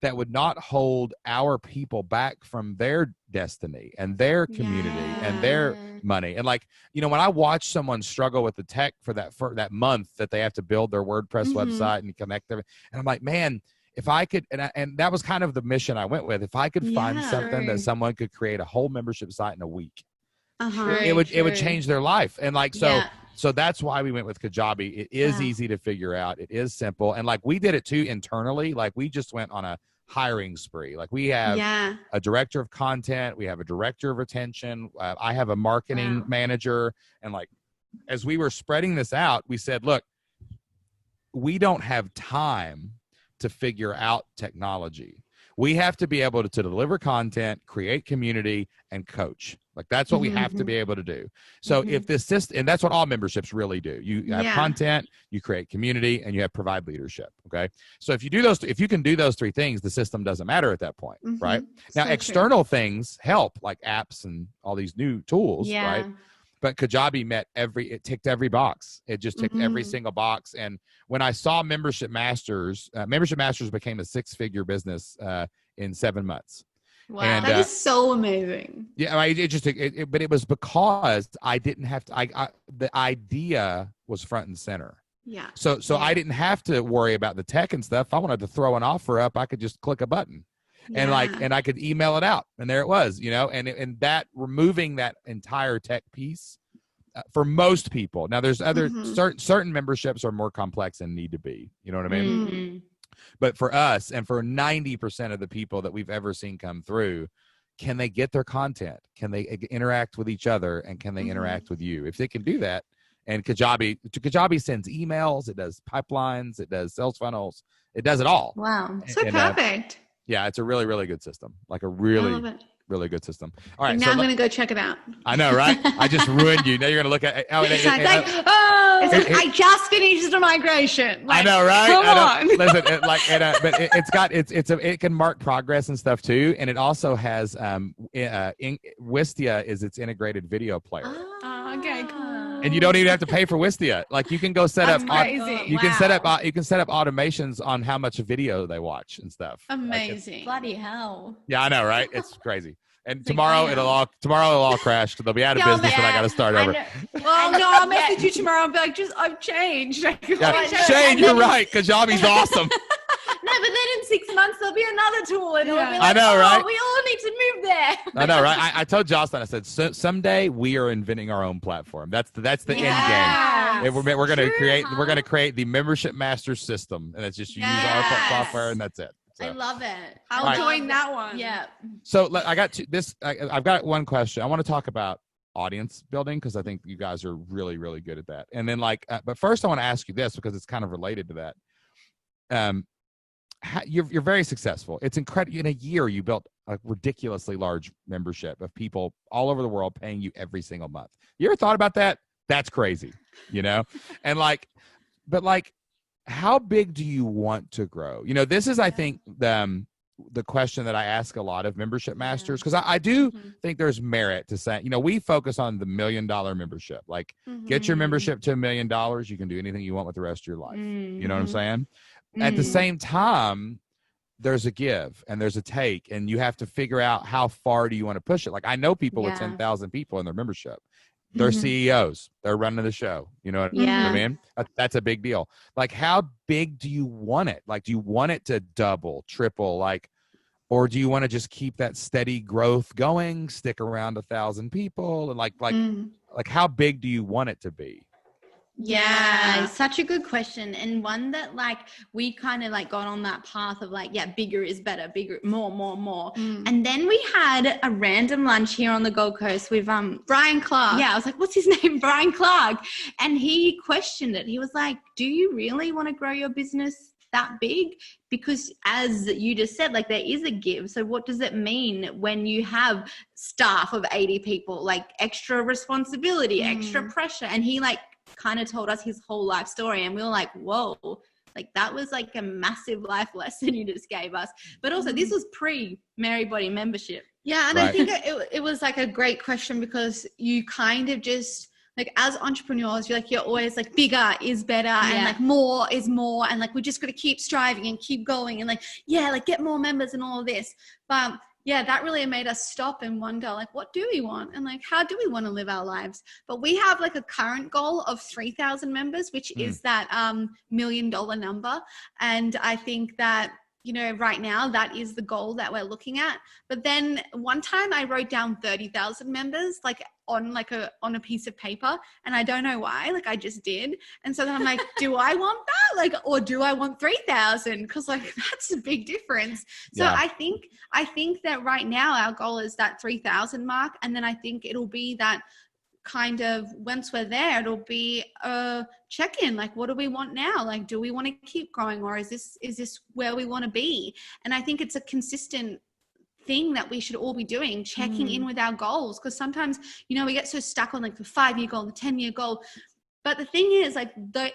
that would not hold our people back from their destiny and their community and their money. And like, you know, when I watch someone struggle with the tech for that month that they have to build their WordPress website and connect them, and I'm like, man, if I could, and that was kind of the mission I went with. If I could find something that someone could create a whole membership site in a week, it would change their life. And like, so that's why we went with Kajabi. It is easy to figure out. It is simple. And like we did it too internally. Like we just went on a hiring spree. Like we have a director of content. We have a director of retention. I have a marketing manager. And like, as we were spreading this out, we said, look, we don't have time to figure out technology. We have to be able to deliver content, create community, and coach. Like that's what we have to be able to do. So if this system, and that's what all memberships really do. You have content, you create community, and you have provide leadership. Okay. So if you do those, if you can do those three things, the system doesn't matter at that point, right? Now, so external things help, like apps and all these new tools, right? But Kajabi it ticked every box. It just ticked every single box. And when I saw Membership Masters became a 6-figure business in 7 months. Wow, and, that is so amazing. Yeah, but it was because I didn't have to. The idea was front and center. Yeah. So I didn't have to worry about the tech and stuff. If I wanted to throw an offer up, I could just click a button. And I could email it out, and there it was, you know, and that removing that entire tech piece for most people. Now there's other certain memberships are more complex and need to be, you know what I mean? But for us, and for 90% of the people that we've ever seen come through, can they get their content? Can they interact with each other? And can they interact with you? If they can do that, and Kajabi sends emails, it does pipelines, it does sales funnels, it does it all. Wow. So perfect. Yeah, it's a really, really good system. Like a really, really good system. All right. Now I'm going to go check it out. I know, right? I just ruined you. Now you're going to look at it. I just finished the migration. Like, I know, right? Come on. Listen, it can mark progress and stuff too. And it also has, Wistia is its integrated video player. Oh, okay, cool. And you don't even have to pay for Wistia. Like you can go set up. You can set up automations on how much video they watch and stuff. Amazing. Bloody hell. Yeah, I know, right? It's crazy. And tomorrow it'll all crash. They'll be out of business, and I got to start over. Well, no, I'll message you tomorrow and be like, I've changed. Shane, you're right. Kajabi's awesome. No, but then in 6 months there'll be another tool, and it'll be like, I know, right? We all need to move there. I know, right? I told Jocelyn, I said, someday we are inventing our own platform. That's the end game. We're going to create the Membership Master system, and it's just you use our software, and that's it. So. I love it. I'll join that one. Yeah. So I've got one question. I want to talk about audience building, because I think you guys are really, really good at that. And then but first I want to ask you this, because it's kind of related to that. You're very successful. It's incredible. In a year, you built a ridiculously large membership of people all over the world paying you every single month. You ever thought about that? That's crazy, you know? And how big do you want to grow? You know, this is, I think, the question that I ask a lot of membership masters, because I do think there's merit to saying, you know, we focus on the $1 million membership. Like, get your membership to $1 million. You can do anything you want with the rest of your life. You know what I'm saying? At the same time, there's a give and there's a take, and you have to figure out how far do you want to push it. Like, I know people with 10,000 people in their membership. They're CEOs. They're running the show. You know what I mean? That's a big deal. Like, how big do you want it? Like, do you want it to double, triple? Like, Or do you want to just keep that steady growth going, stick around 1,000 people, and like how big do you want it to be? Yeah, it's such a good question, and one that like we kind of like got on that path of like, yeah, bigger is better, bigger, more. And then we had a random lunch here on the Gold Coast with Brian Clark. Yeah, I was like, what's his name? Brian Clark. And he questioned it. He was like, do you really want to grow your business that big? Because as you just said, like there is a give. So what does it mean when you have staff of 80 people, like extra responsibility, extra pressure? And he like kind of told us his whole life story, and we were like, whoa, like that was like a massive life lesson you just gave us. But also this was pre MerryBody membership. Yeah, and I think it was like a great question, because you kind of just like, as entrepreneurs, you're always like, bigger is better, and like more is more, and like we just got to keep striving and keep going, and like like get more members and all of this. But yeah, that really made us stop and wonder, like, what do we want? And like, how do we want to live our lives? But we have like a current goal of 3,000 members, which is that $1 million number. And I think that, you know, right now that is the goal that we're looking at. But then one time I wrote down 30,000 members, like on a piece of paper, and I don't know why, like I just did. And so then I'm like, do I want that? Like, or do I want 3,000? Because like that's a big difference. So I think that right now our goal is that 3,000 mark, and then I think it'll be that kind of, once we're there, it'll be a check-in, like what do we want now? Like, do we want to keep growing, or is this where we want to be? And I think it's a consistent thing that we should all be doing, checking in with our goals, because sometimes, you know, we get so stuck on like the 5-year goal, the 10-year goal. But the thing is, like,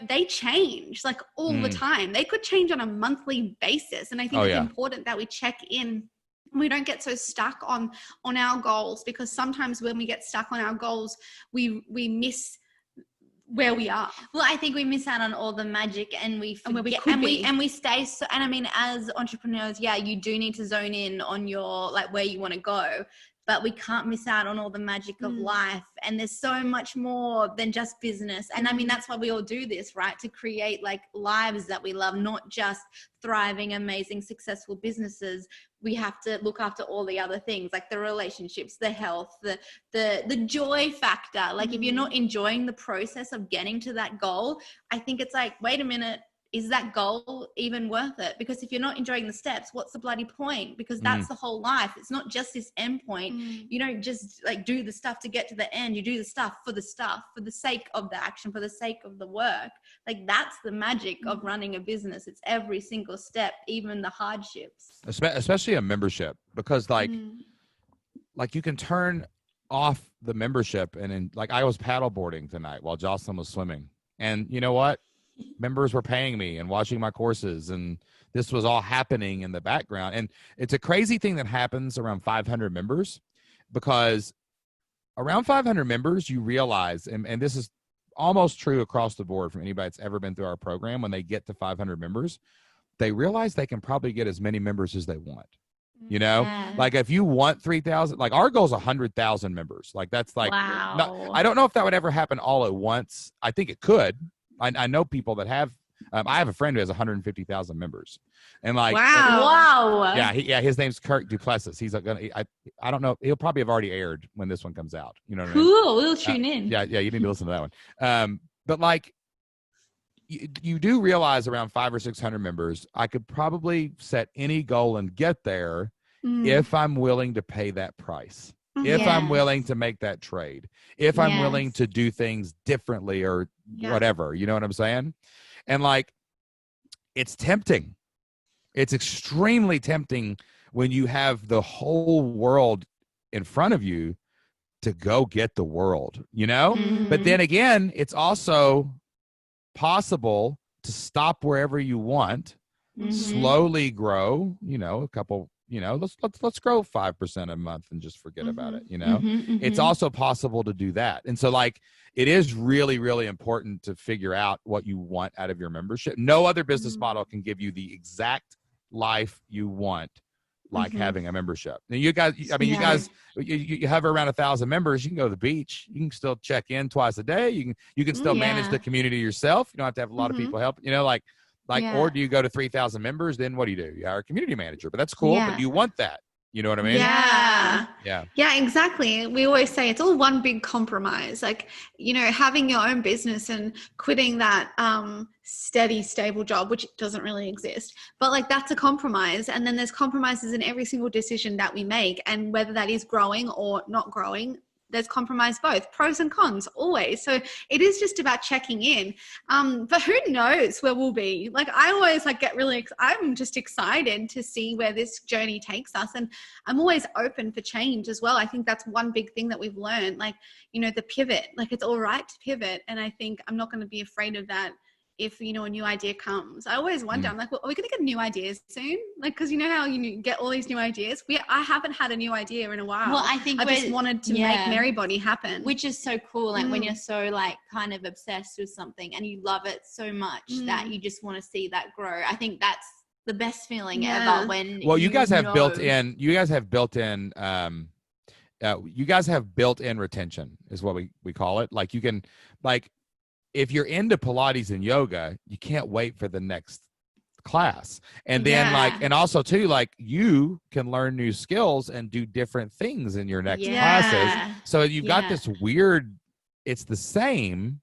they change like all the time. They could change on a monthly basis, and I think it's important that we check in. We don't get so stuck on our goals, because sometimes when we get stuck on our goals, we miss where we are. Well, I think we miss out on all the magic, and we forget, and we stay so. And I mean, as entrepreneurs, you do need to zone in on your like where you want to go, but we can't miss out on all the magic of life. And there's so much more than just business. And I mean, that's why we all do this, right? To create like lives that we love, not just thriving, amazing, successful businesses. We have to look after all the other things, like the relationships, the health, the joy factor. Like if you're not enjoying the process of getting to that goal, I think it's like, wait a minute, is that goal even worth it? Because if you're not enjoying the steps, what's the bloody point? Because that's the whole life. It's not just this end point. You don't just like do the stuff to get to the end. You do the stuff, for the sake of the action, for the sake of the work. Like that's the magic of running a business. It's every single step, even the hardships. Especially a membership, because like you can turn off the membership, and like I was paddleboarding tonight while Jocelyn was swimming, and you know what? Members were paying me and watching my courses, and this was all happening in the background. And it's a crazy thing that happens around 500 members, because around 500 members, you realize, and this is almost true across the board from anybody that's ever been through our program, when they get to 500 members, they realize they can probably get as many members as they want. You know, like if you want 3,000, like our goal is 100,000 members. Like that's like, I don't know if that would ever happen all at once. I think it could. I know people that have, I have a friend who has 150,000 members, and like, wow. Yeah. His name's Kirk Duplessis. He's gonna, I don't know. He'll probably have already aired when this one comes out. You know what I mean? Cool. We'll tune in. Yeah. You need to listen to that one. But like, you do realize around 500 or 600 members, I could probably set any goal and get there if I'm willing to pay that price. If I'm willing to make that trade, if I'm willing to do things differently or whatever, you know what I'm saying? And like, it's tempting. It's extremely tempting when you have the whole world in front of you to go get the world, you know? But then again, it's also possible to stop wherever you want, slowly grow, you know, a couple, you know, let's grow 5% a month and just forget about it. You know, it's also possible to do that. And so like, it is really, really important to figure out what you want out of your membership. No other business model can give you the exact life you want, like having a membership. Now you guys, I mean, you hover around 1,000 members, you can go to the beach, you can still check in twice a day. You can still manage the community yourself. You don't have to have a lot of people help, you know, like Like, or do you go to 3,000 members? Then what do? You hire a community manager, but that's cool. But you want that. You know what I mean? Yeah, exactly. We always say it's all one big compromise. Like, you know, having your own business and quitting that steady, stable job, which doesn't really exist. But like, that's a compromise. And then there's compromises in every single decision that we make. And whether that is growing or not growing, there's compromise both, pros and cons, always. So it is just about checking in. But who knows where we'll be? Like, I always like get really, I'm just excited to see where this journey takes us. And I'm always open for change as well. I think that's one big thing that we've learned, like, you know, the pivot, like it's all right to pivot. And I think I'm not going to be afraid of that. If, you know, a new idea comes, I always wonder, I'm like, well, are we going to get new ideas soon? Like, because you know how you get all these new ideas? I haven't had a new idea in a while. Well, I think I just wanted to make MerryBody happen. Which is so cool. Like when you're so like kind of obsessed with something and you love it so much that you just want to see that grow. I think that's the best feeling ever when you guys have built in retention is what we call it. Like you can, like, if you're into Pilates and yoga, you can't wait for the next class. And then and also too, like you can learn new skills and do different things in your next classes. So you've got this weird, it's the same,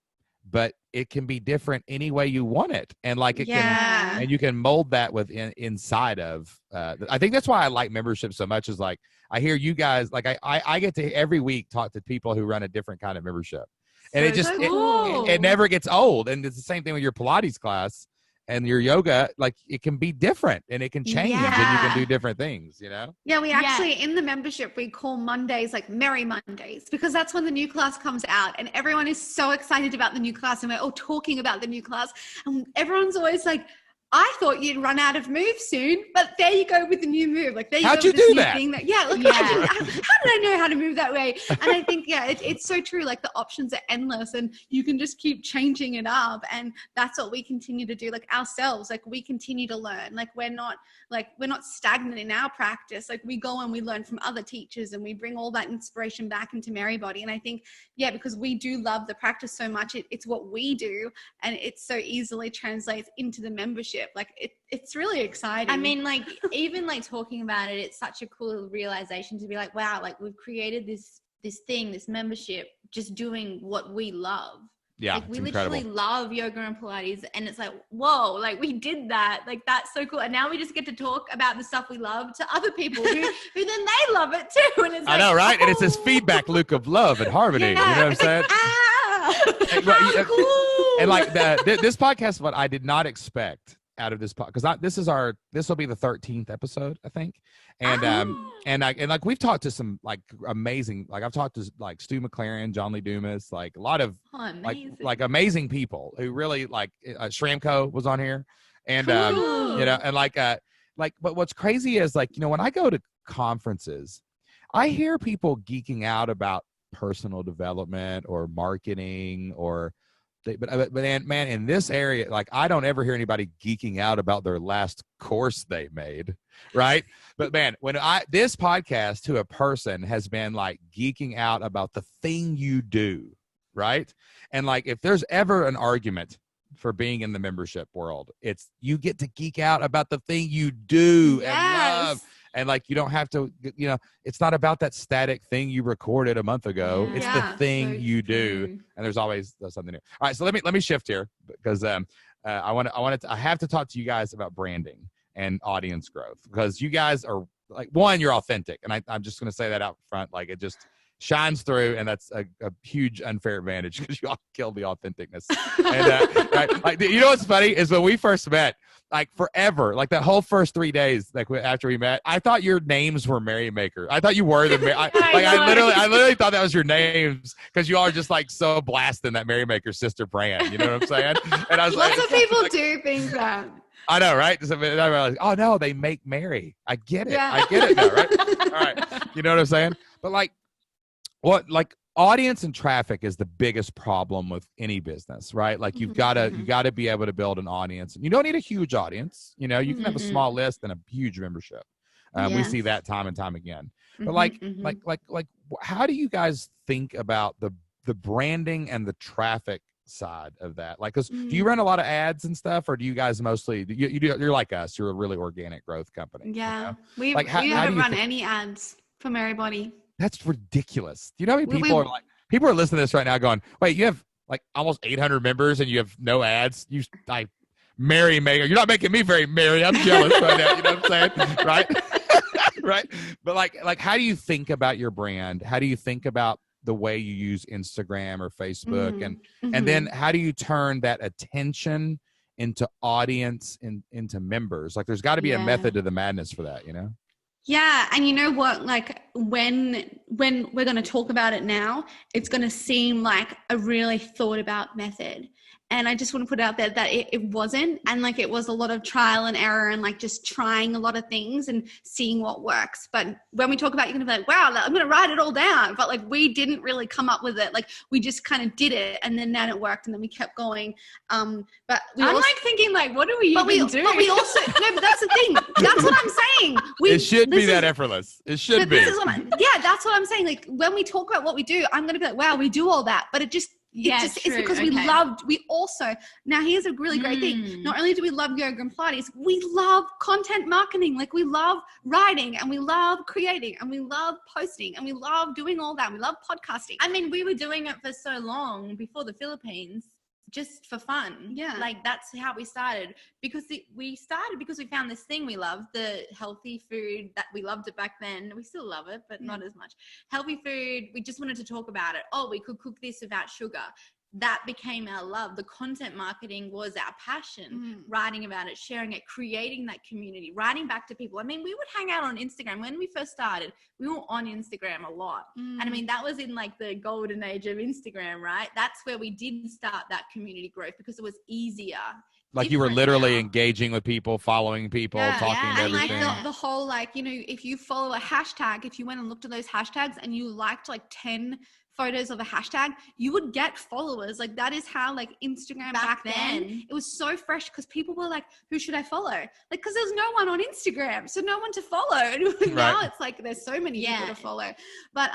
but it can be different any way you want it. And like it can, and you can mold that within inside of, I think that's why I like membership so much is like, I hear you guys, like I get to every week talk to people who run a different kind of membership. And it just, it never gets old. And it's the same thing with your Pilates class and your yoga. Like it can be different and it can change and you can do different things, you know? Yeah, we actually, in the membership, we call Mondays like Merry Mondays because that's when the new class comes out and everyone is so excited about the new class and we're all talking about the new class. And everyone's always like, I thought you'd run out of moves soon, but there you go with the new move. Like there you How'd go you with this do new that? thing that, how did I know how to move that way? And I think, it's so true. Like the options are endless and you can just keep changing it up. And that's what we continue to do, like ourselves. Like we continue to learn. Like we're not stagnant in our practice. Like we go and we learn from other teachers and we bring all that inspiration back into MerryBody. And I think, because we do love the practice so much, it's what we do and it so easily translates into the membership. Like it's really exciting. I mean, like even like talking about it, it's such a cool realization to be like, wow, like we've created this membership, just doing what we love. Yeah, like we literally love yoga and Pilates, and it's like, whoa, like we did that. Like that's so cool. And now we just get to talk about the stuff we love to other people who then they love it too. And it's I know, right? And it's this feedback loop of love and harmony. You know what I'm saying? How cool. And like this podcast, what I did not expect out of this podcast, because this will be the 13th episode, I think. And and like we've talked to some like amazing, like I've talked to like Stu McLaren, John Lee Dumas, like a lot of like amazing people who really like Shramko was on here. And you know, and but what's crazy is like, you know, when I go to conferences, I hear people geeking out about personal development or marketing or but man, in this area, like I don't ever hear anybody geeking out about their last course they made, right? But man, when this podcast to a person has been like geeking out about the thing you do, right? And like if there's ever an argument for being in the membership world, it's you get to geek out about the thing you do and love. And like, you don't have to, you know, it's not about that static thing you recorded a month ago. It's the thing you do. And there's always something new. All right. So let me shift here because I have to talk to you guys about branding and audience growth because you guys are like, one, you're authentic. And I'm just going to say that out front. Like it just shines through. And that's a huge unfair advantage because you all kill the authenticness. And right? Like, you know, what's funny is when we first met, like forever, like that whole first 3 days, like after we met, I thought your names were Merrymaker. I thought you were I literally thought that was your names because you all are just like so blasting that Merrymaker sister brand. You know what I'm saying? And I was lots of people do think that. I know, right? So I realized, oh no, they make Merry. I get it. I get it now, right? All right. You know what I'm saying? But like, audience and traffic is the biggest problem with any business, right? Like you've got to be able to build an audience. You don't need a huge audience. You know, you can have a small list and a huge membership. We see that time and time again. But like, how do you guys think about the branding and the traffic side of that? Like, 'cause do you run a lot of ads and stuff, or do you guys mostly you're like us? You're a really organic growth company. Yeah, you know? we Like, how do haven't you run any ads for MerryBody. That's ridiculous. Do you know how many people are like? People are listening to this right now, going, "Wait, you have like almost 800 members and you have no ads? You like Merrymaker? You're not making me very merry. I'm jealous right now. You know what I'm saying? Right? Right? But like, how do you think about your brand? How do you think about the way you use Instagram or Facebook, and then how do you turn that attention into audience into members? Like, there's got to be a method to the madness for that, you know? Yeah, and you know what? Like when we're going to talk about it now, it's going to seem like a really thought about method. And I just want to put out there that it wasn't. And like, it was a lot of trial and error and like just trying a lot of things and seeing what works. But when we talk about, you're going to be like, wow, I'm going to write it all down. But like, we didn't really come up with it. Like, we just kind of did it, and then it worked, and then we kept going. But we I'm like thinking like, what do we even do? But we also, no, but that's the thing. That's what I'm saying. It should be that effortless. It should be. Yeah, that's what I'm saying. Like, when we talk about what we do, I'm going to be like, wow, we do all that. But it's because we also, now here's a really great thing. Not only do we love yoga and Pilates, we love content marketing. Like, we love writing, and we love creating, and we love posting, and we love doing all that. We love podcasting. I mean, we were doing it for so long before the Philippines, just for fun. Yeah. Like, that's how we started, because we found this thing we loved, the healthy food that we loved it back then. We still love it, but not as much. Healthy food. We just wanted to talk about it. Oh, we could cook this without sugar. That became our love. The content marketing was our passion. Writing about it, sharing it, creating that community, writing back to people. I mean, we would hang out on Instagram. When we first started, we were on Instagram a lot. And I mean, that was in like the golden age of Instagram, right? That's where we did start that community growth, because it was easier. Like, you were literally engaging with people, following people, talking to everything. And like the whole, like, you know, if you follow a hashtag, if you went and looked at those hashtags and you liked like 10 photos of a hashtag, you would get followers. Like, that is how like Instagram back then, it was so fresh, because people were like, who should I follow? Like, because there's no one on Instagram, so no one to follow. And now it's like there's so many people to follow. But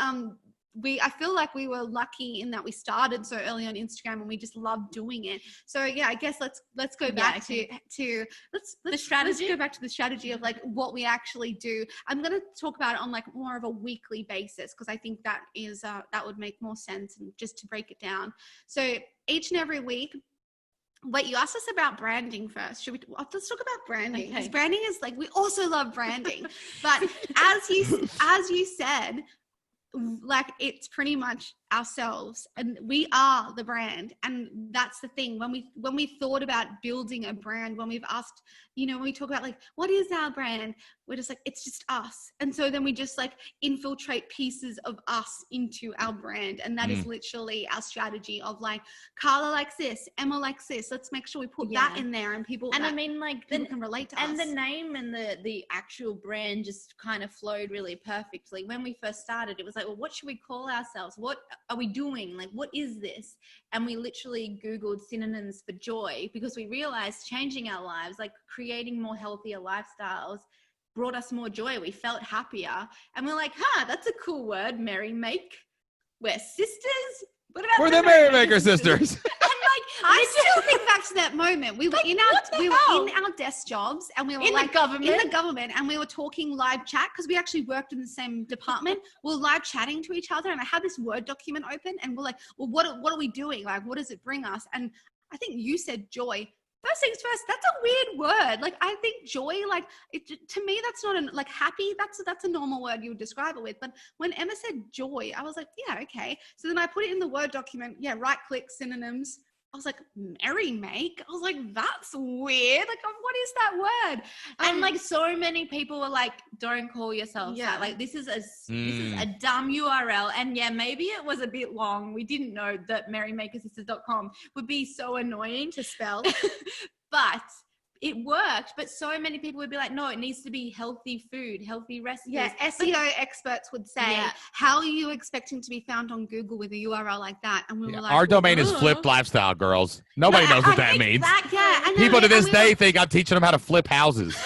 I feel like we were lucky in that we started so early on Instagram, and we just loved doing it. So yeah, I guess let's go back to the strategy. Let's go back to the strategy of like what we actually do. I'm going to talk about it on like more of a weekly basis, because I think that is that would make more sense, and just to break it down. So each and every week. Wait, you asked us about branding first. Let's talk about branding. Because branding is like, we also love branding. But as you said, like, it's pretty much ourselves, and we are the brand. And that's the thing, when we thought about building a brand, when we've asked, you know, when we talk about like, what is our brand, we're just like, it's just us. And so then we just like infiltrate pieces of us into our brand, and that is literally our strategy of like, Carla likes this, Emma likes this, let's make sure we put that in there, and people, and I mean, like, people can relate to us. And the name and the actual brand just kind of flowed really perfectly. When we first started, it was like, well, what should we call ourselves? What are we doing? Like, what is this? And we literally Googled synonyms for joy, because we realized changing our lives, like creating more healthier lifestyles, brought us more joy. We felt happier, and we're like, that's a cool word, Merrymake. We're sisters. What about we're the Merrymaker sisters? And like, I still think back to that moment. We were in our desk jobs, and we were in the government, and we were talking live chat, because we actually worked in the same department. We were live chatting to each other, and I had this Word document open, and we're like, well, what are we doing? Like, what does it bring us? And I think you said joy. First things first, that's a weird word. Like, I think joy, like, to me, that's not like happy. That's a normal word you would describe it with. But when Emma said joy, I was like, yeah, okay. So then I put it in the Word document. Yeah, right click, synonyms. I was like, Merrymake? I was like, that's weird. Like, what is that word? And like, so many people were like, don't call yourself that. Like, this is a dumb URL. And yeah, maybe it was a bit long. We didn't know that merrymakersisters.com would be so annoying to spell. But it worked. But so many people would be like, no, it needs to be healthy food, healthy recipes. Yeah, SEO experts would say, how are you expecting to be found on Google with a URL like that? And we were like, our domain is flipped lifestyle, girls. Nobody knows what that means. And people to this day think I'm teaching them how to flip houses.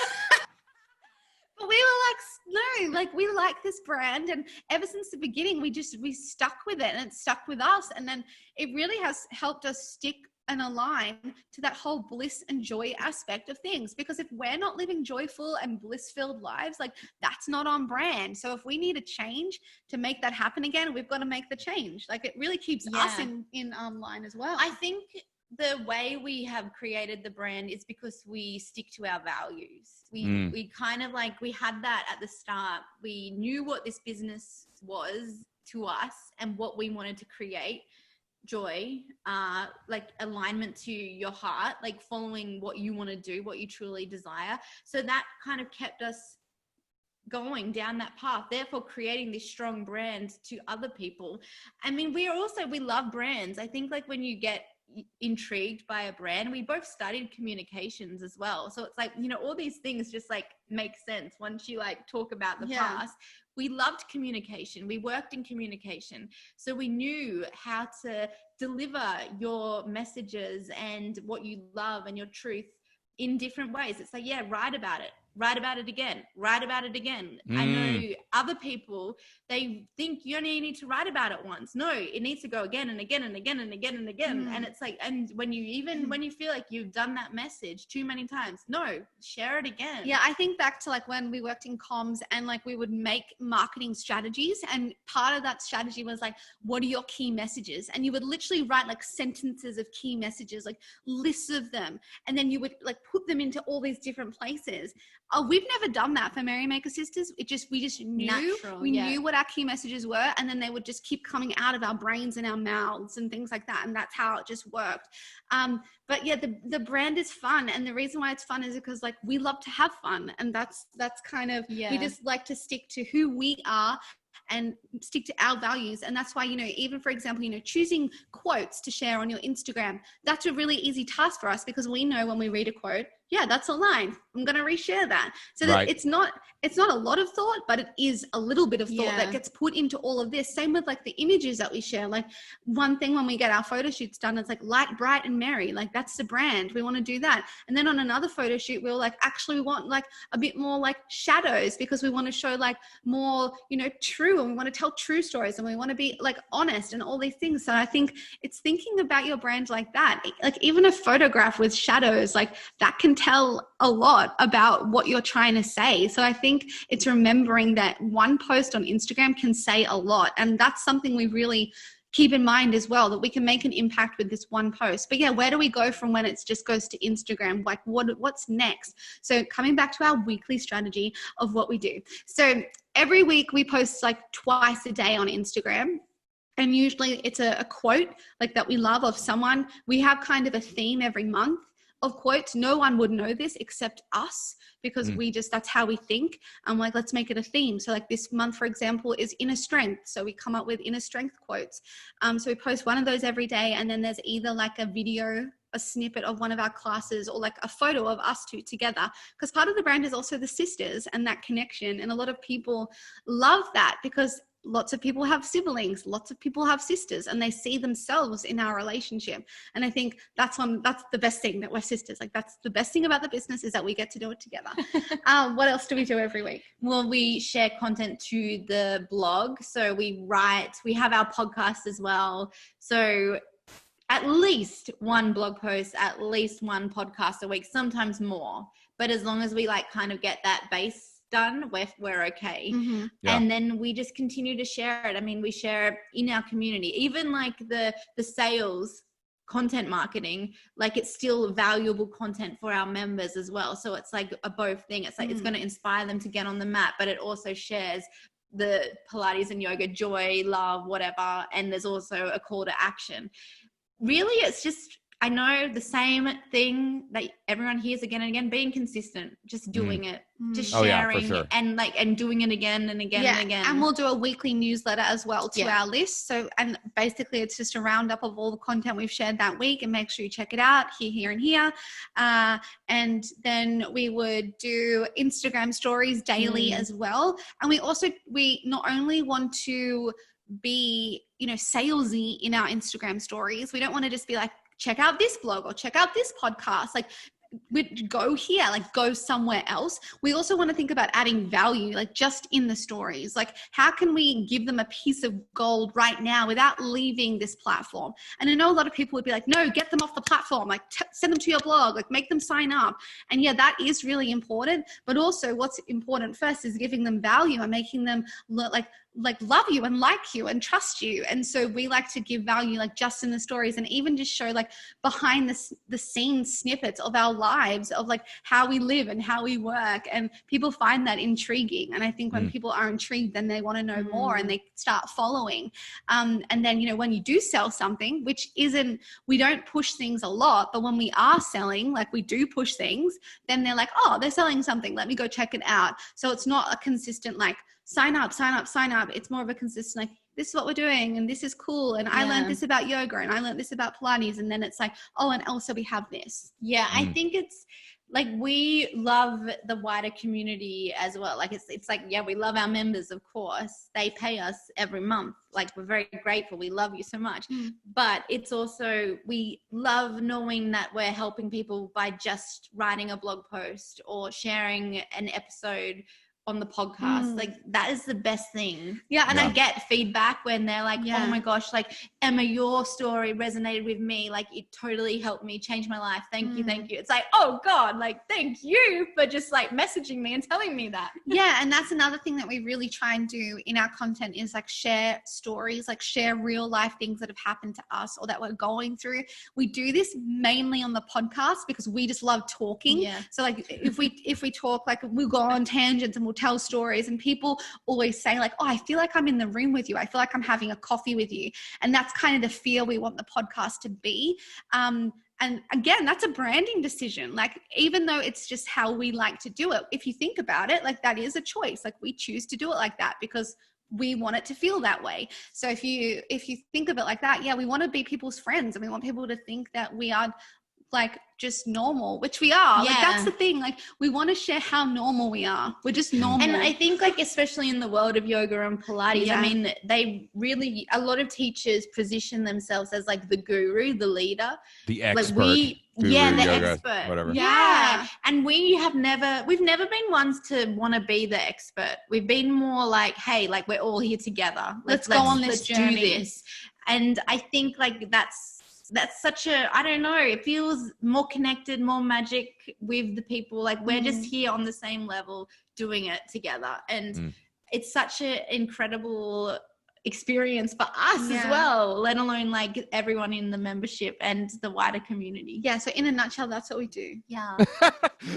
But we were like, no, no, like we like this brand, and ever since the beginning, we stuck with it, and it stuck with us. And then it really has helped us stick and align to that whole bliss and joy aspect of things. Because if we're not living joyful and bliss-filled lives, like that's not on brand. So if we need a change to make that happen again, we've got to make the change. Like it really keeps us in line as well. I think the way we have created the brand is because we stick to our values. We kind of like, we had that at the start. We knew what this business was to us and what we wanted to create. Joy, like alignment to your heart, like following what you want to do, what you truly desire. So that kind of kept us going down that path, therefore creating this strong brand to other people. I mean, we love brands. I think like when you get intrigued by a brand, we both studied communications as well. So it's like, you know, all these things just like make sense once you like talk about the past. We loved communication. We worked in communication. So we knew how to deliver your messages and what you love and your truth in different ways. It's like, write about it. Write about it again. Write about it again. I know other people, they think you only need to write about it once. No, it needs to go again and again and again and again and again. And it's like, and when you feel like you've done that message too many times, no, share it again. Yeah, I think back to like when we worked in comms and like we would make marketing strategies, and part of that strategy was like, what are your key messages? And you would literally write like sentences of key messages, like lists of them, and then you would like put them into all these different places. Oh, we've never done that for Merrymaker Sisters. We just knew knew what our key messages were, and then they would just keep coming out of our brains and our mouths and things like that. And that's how it just worked. But yeah, the brand is fun, and the reason why it's fun is because like we love to have fun, and that's kind of we just like to stick to who we are and stick to our values. And that's why, you know, even for example, you know, choosing quotes to share on your Instagram, that's a really easy task for us, because we know when we read a quote, that's a line, I'm going to reshare that. So that it's not a lot of thought, but it is a little bit of thought that gets put into all of this. Same with like the images that we share. Like one thing when we get our photo shoots done, it's like light, bright and merry. Like that's the brand. We want to do that. And then on another photo shoot, we're like, actually we want like a bit more like shadows, because we want to show like more, you know, true, and we want to tell true stories, and we want to be like honest and all these things. So I think it's thinking about your brand like that. Like even a photograph with shadows, like that can tell a lot about what you're trying to say. So I think it's remembering that one post on Instagram can say a lot. And that's something we really keep in mind as well, that we can make an impact with this one post. But yeah, where do we go from when it just goes to Instagram? Like what's next? So coming back to our weekly strategy of what we do. So every week we post like twice a day on Instagram. And usually it's a quote like that we love of someone. We have kind of a theme every month of quotes. No one would know this except us, because that's how we think. Like, let's make it a theme. So like this month, for example, is inner strength. So we come up with inner strength quotes. So we post one of those every day. And then there's either like a video, a snippet of one of our classes, or like a photo of us two together, because part of the brand is also the sisters and that connection. And a lot of people love that, because lots of people have siblings, lots of people have sisters, and they see themselves in our relationship. And I think that's the best thing, that we're sisters. Like that's the best thing about the business, is that we get to do it together. What else do we do every week? Well, we share content to the blog. So we have our podcast as well. So at least one blog post, at least one podcast a week, sometimes more. But as long as we like kind of get that base done, we're okay. And then we just continue to share it. I mean, we share it in our community, even like the sales content marketing, like it's still valuable content for our members as well. So it's like a both thing. It's like it's going to inspire them to get on the mat, but it also shares the Pilates and yoga, joy, love, whatever. And there's also a call to action. Really, it's just, I know the same thing that everyone hears again and again, being consistent, just doing it, just sharing and doing it again and again and again. And we'll do a weekly newsletter as well to our list. So, and basically it's just a roundup of all the content we've shared that week, and make sure you check it out here and here. And then we would do Instagram stories daily as well. And we not only want to be, you know, salesy in our Instagram stories. We don't want to just be like, check out this blog or check out this podcast. Like go here, like go somewhere else. We also want to think about adding value, like just in the stories. Like, how can we give them a piece of gold right now without leaving this platform? And I know a lot of people would be like, no, get them off the platform, like send them to your blog, like make them sign up. And yeah, that is really important. But also what's important first is giving them value and making them like love you and like you and trust you. And so we like to give value like just in the stories, and even just show like behind the scenes snippets of our lives, of like how we live and how we work, and people find that intriguing. And I think when people are intrigued, then they want to know more and they start following. And then, you know, when you do sell something, which isn't, we don't push things a lot, but when we are selling, like we do push things, then they're like, oh, they're selling something, let me go check it out. So it's not a consistent like sign up. It's more of a consistent like, this is what we're doing and this is cool, and I learned this about yoga and I learned this about Pilates, and then it's like, oh, and also we have this. I think it's like we love the wider community as well. Like it's like, yeah, we love our members, of course. They pay us every month. Like, we're very grateful. We love you so much. But it's also, we love knowing that we're helping people by just writing a blog post or sharing an episode on the podcast. Like, that is the best thing. And I get feedback when they're like, oh my gosh, like, Emma, your story resonated with me, like it totally helped me change my life, thank you. It's like, oh God, like thank you for just like messaging me and telling me that. And that's another thing that we really try and do in our content is like share stories, like share real life things that have happened to us or that we're going through. We do this mainly on the podcast because we just love talking. So like if we talk, like we'll go on tangents and we'll tell stories, and people always say like, oh, I feel like I'm in the room with you, I feel like I'm having a coffee with you. And that's kind of the feel we want the podcast to be. And again, that's a branding decision. Like, even though it's just how we like to do it, if you think about it, like that is a choice. Like, we choose to do it like that because we want it to feel that way. So if you think of it like that, we want to be people's friends, and we want people to think that we are like just normal, which we are. Like, that's the thing. Like, we want to share how normal we are. We're just normal. And I think like, especially in the world of yoga and Pilates, I mean, they really, a lot of teachers position themselves as like the guru, the leader, the expert. Like the yoga, expert, whatever. And we've never been ones to want to be the expert. We've been more like, hey, like we're all here together. Let's go on this journey. Do this. And I think like that's such a, I don't know, it feels more connected, more magic with the people. Like, we're just here on the same level doing it together. And it's such an incredible experience for us as well, let alone like everyone in the membership and the wider community. So in a nutshell, that's what we do. I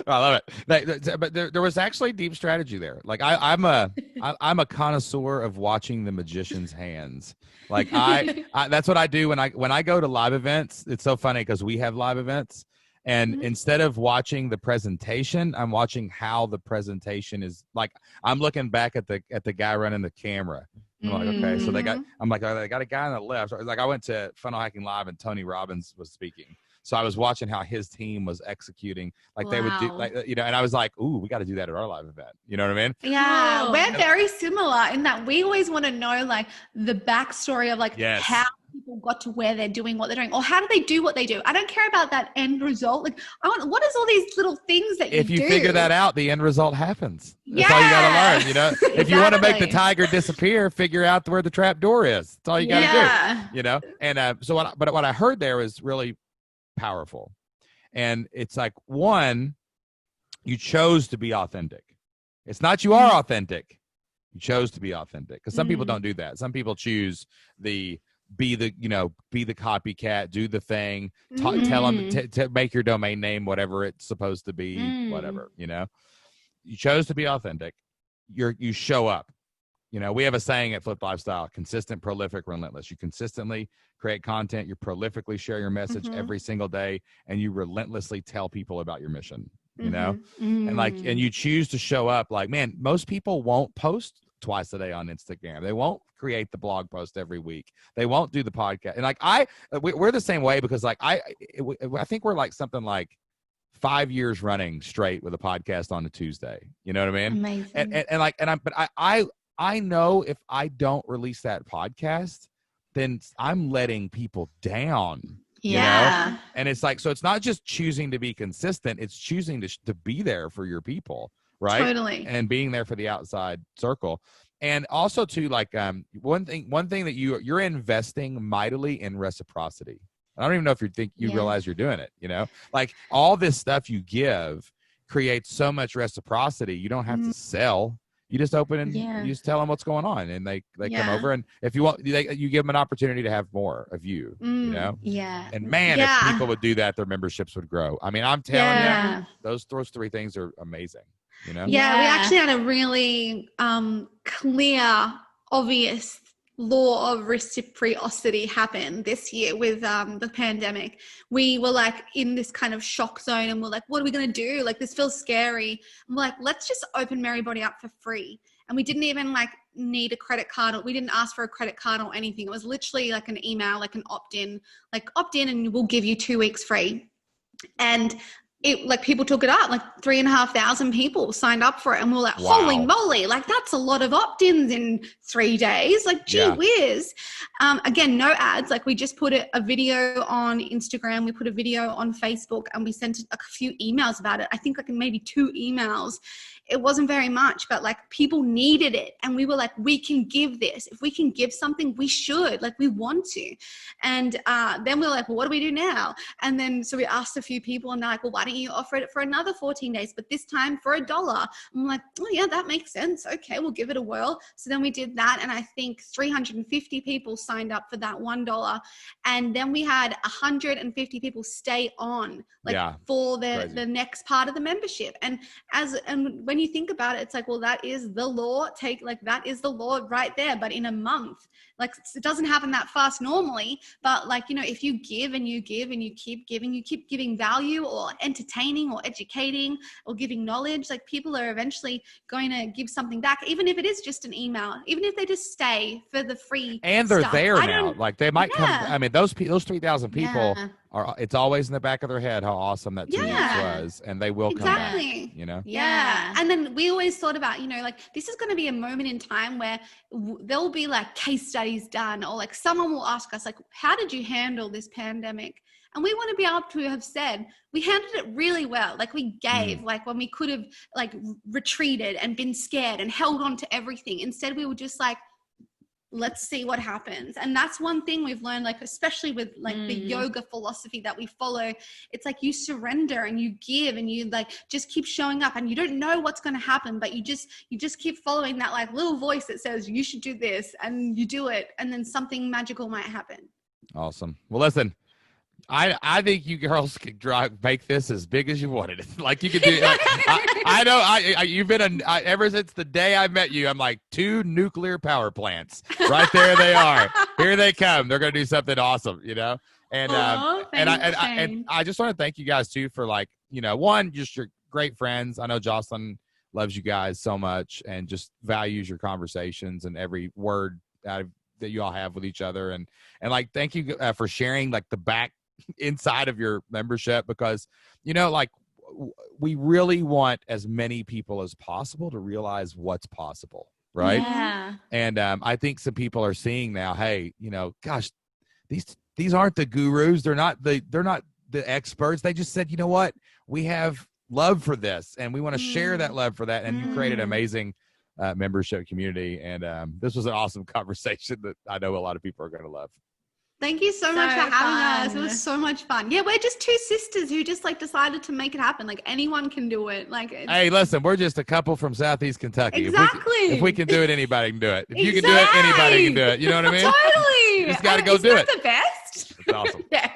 love it. But there was actually deep strategy there. Like, I'm a connoisseur of watching the magician's hands. Like, I that's what I do when I go to live events. It's so funny because we have live events, and instead of watching the presentation, I'm watching how the presentation is. Like, I'm looking back at the guy running the camera. I'm like, okay, so they got a guy on the left. Like, I went to Funnel Hacking Live and Tony Robbins was speaking. So I was watching how his team was executing, like they would do, like, you know, and I was like, ooh, we got to do that at our live event. You know what I mean? We're very similar in that we always want to know like the backstory of like how people got to where they're doing what they're doing, or how do they do what they do. I don't care about that end result. Like, I want, what is all these little things that if you figure that out, the end result happens. That's all you got to learn. You know, if you want to make the tiger disappear, figure out where the trap door is. That's all you got to do. You know, and so what I heard there was really powerful, and it's like, one, you chose to be authentic. It's not you are authentic. You chose to be authentic, because some people don't do that. Some people choose be the copycat, do the thing, tell them to make your domain name whatever it's supposed to be, whatever, you know. You chose to be authentic. You show up. You know, we have a saying at Flip Lifestyle: consistent, prolific, relentless. You consistently create content, you prolifically share your message every single day, and you relentlessly tell people about your mission, you know? And you choose to show up. Like, man, most people won't post twice a day on Instagram. They won't create the blog post every week. They won't do the podcast. And like, we're the same way, because like, I think we're like something like 5 years running straight with a podcast on a Tuesday. You know what I mean? Amazing. But I know if I don't release that podcast, then I'm letting people down. Yeah. And it's like, so it's not just choosing to be consistent, it's choosing to be there for your people, right? Totally. And being there for the outside circle. And also too, like, one thing that you're investing mightily in reciprocity. I don't even know if you realize you're doing it, like all this stuff you give creates so much reciprocity. You don't have to sell. You just open and you just tell them what's going on, and they come over, and if you want, you give them an opportunity to have more of you, Yeah. And man, if people would do that, their memberships would grow. I mean, I'm telling you, those three things are amazing. Yeah, we actually had a really clear, obvious law of reciprocity happen this year with the pandemic. We were like in this kind of shock zone, and we're like, what are we going to do? Like, this feels scary. I'm like, let's just open MerryBody up for free. And we didn't even like need a credit card. We didn't ask for a credit card or anything. It was literally like an email, like an opt-in and we'll give you 2 weeks free. And it, like, people took it up, like 3,500 people signed up for it. And we're like, holy moly, like that's a lot of opt-ins in 3 days. Like, gee whiz. Again, no ads. Like, we just put a video on Instagram. We put a video on Facebook, and we sent a few emails about it. I think like maybe 2 emails. It wasn't very much, but like people needed it. And we were like, we can give this. If we can give something, we should, like, we want to. And then we were like, well, what do we do now? And then, so we asked a few people, and they're like, well, why don't you offer it for another 14 days, but this time for $1? I'm like, oh yeah, that makes sense. Okay, we'll give it a whirl. So then we did that. And I think 350 people signed up for that $1. And then we had 150 people stay on, like for the next part of the membership. And when you think about it, it's like, well, that is the law. That is the law right there. But in a month, like, it doesn't happen that fast normally, but like, if you give and you give and you keep giving value or entertaining or educating or giving knowledge, like, people are eventually going to give something back, even if it is just an email, even if they just stay for the free and they're stuff. there now. Like, they might come. I mean, those 3,000 people are. It's always in the back of their head how awesome that 2 weeks was, and they will come back. Yeah. And then we always thought about, like, this is going to be a moment in time where there'll be like case studies done, or like someone will ask us, like, how did you handle this pandemic? And we want to be able to have said, we handled it really well. Like, we gave, like, when we could have like retreated and been scared and held on to everything. Instead, we were just like, let's see what happens. And that's one thing we've learned, like, especially with like the yoga philosophy that we follow. It's like you surrender and you give and you like just keep showing up, and you don't know what's going to happen, but you just keep following that like little voice that says you should do this, and you do it, and then something magical might happen. Awesome. Well, listen, I think you girls could make this as big as you wanted it. Like, you could do. Like, I know you've been ever since the day I met you. I'm like, 2 nuclear power plants right there. They are. Here they come. They're gonna do something awesome, And I just want to thank you guys too for, like, one, just your great friends. I know Jocelyn loves you guys so much and just values your conversations and every word that you all have with each other. And like, thank you for sharing like the back inside of your membership, because like, we really want as many people as possible to realize what's possible, right? And I think some people are seeing now, hey, gosh, these aren't the gurus, they're not the experts. They just said, you know what, we have love for this and we want to share that love for that. And you created an amazing membership community, and this was an awesome conversation that I know a lot of people are going to love. Thank you so much for having us. It was so much fun. Yeah, we're just 2 sisters who just like decided to make it happen. Like, anyone can do it. Like, hey, listen, we're just a couple from Southeast Kentucky. Exactly. If we can do it, anybody can do it. If you can do it, anybody can do it. You know what I mean? Totally. You just got to go do it. Isn't that the best? It's awesome. Yeah.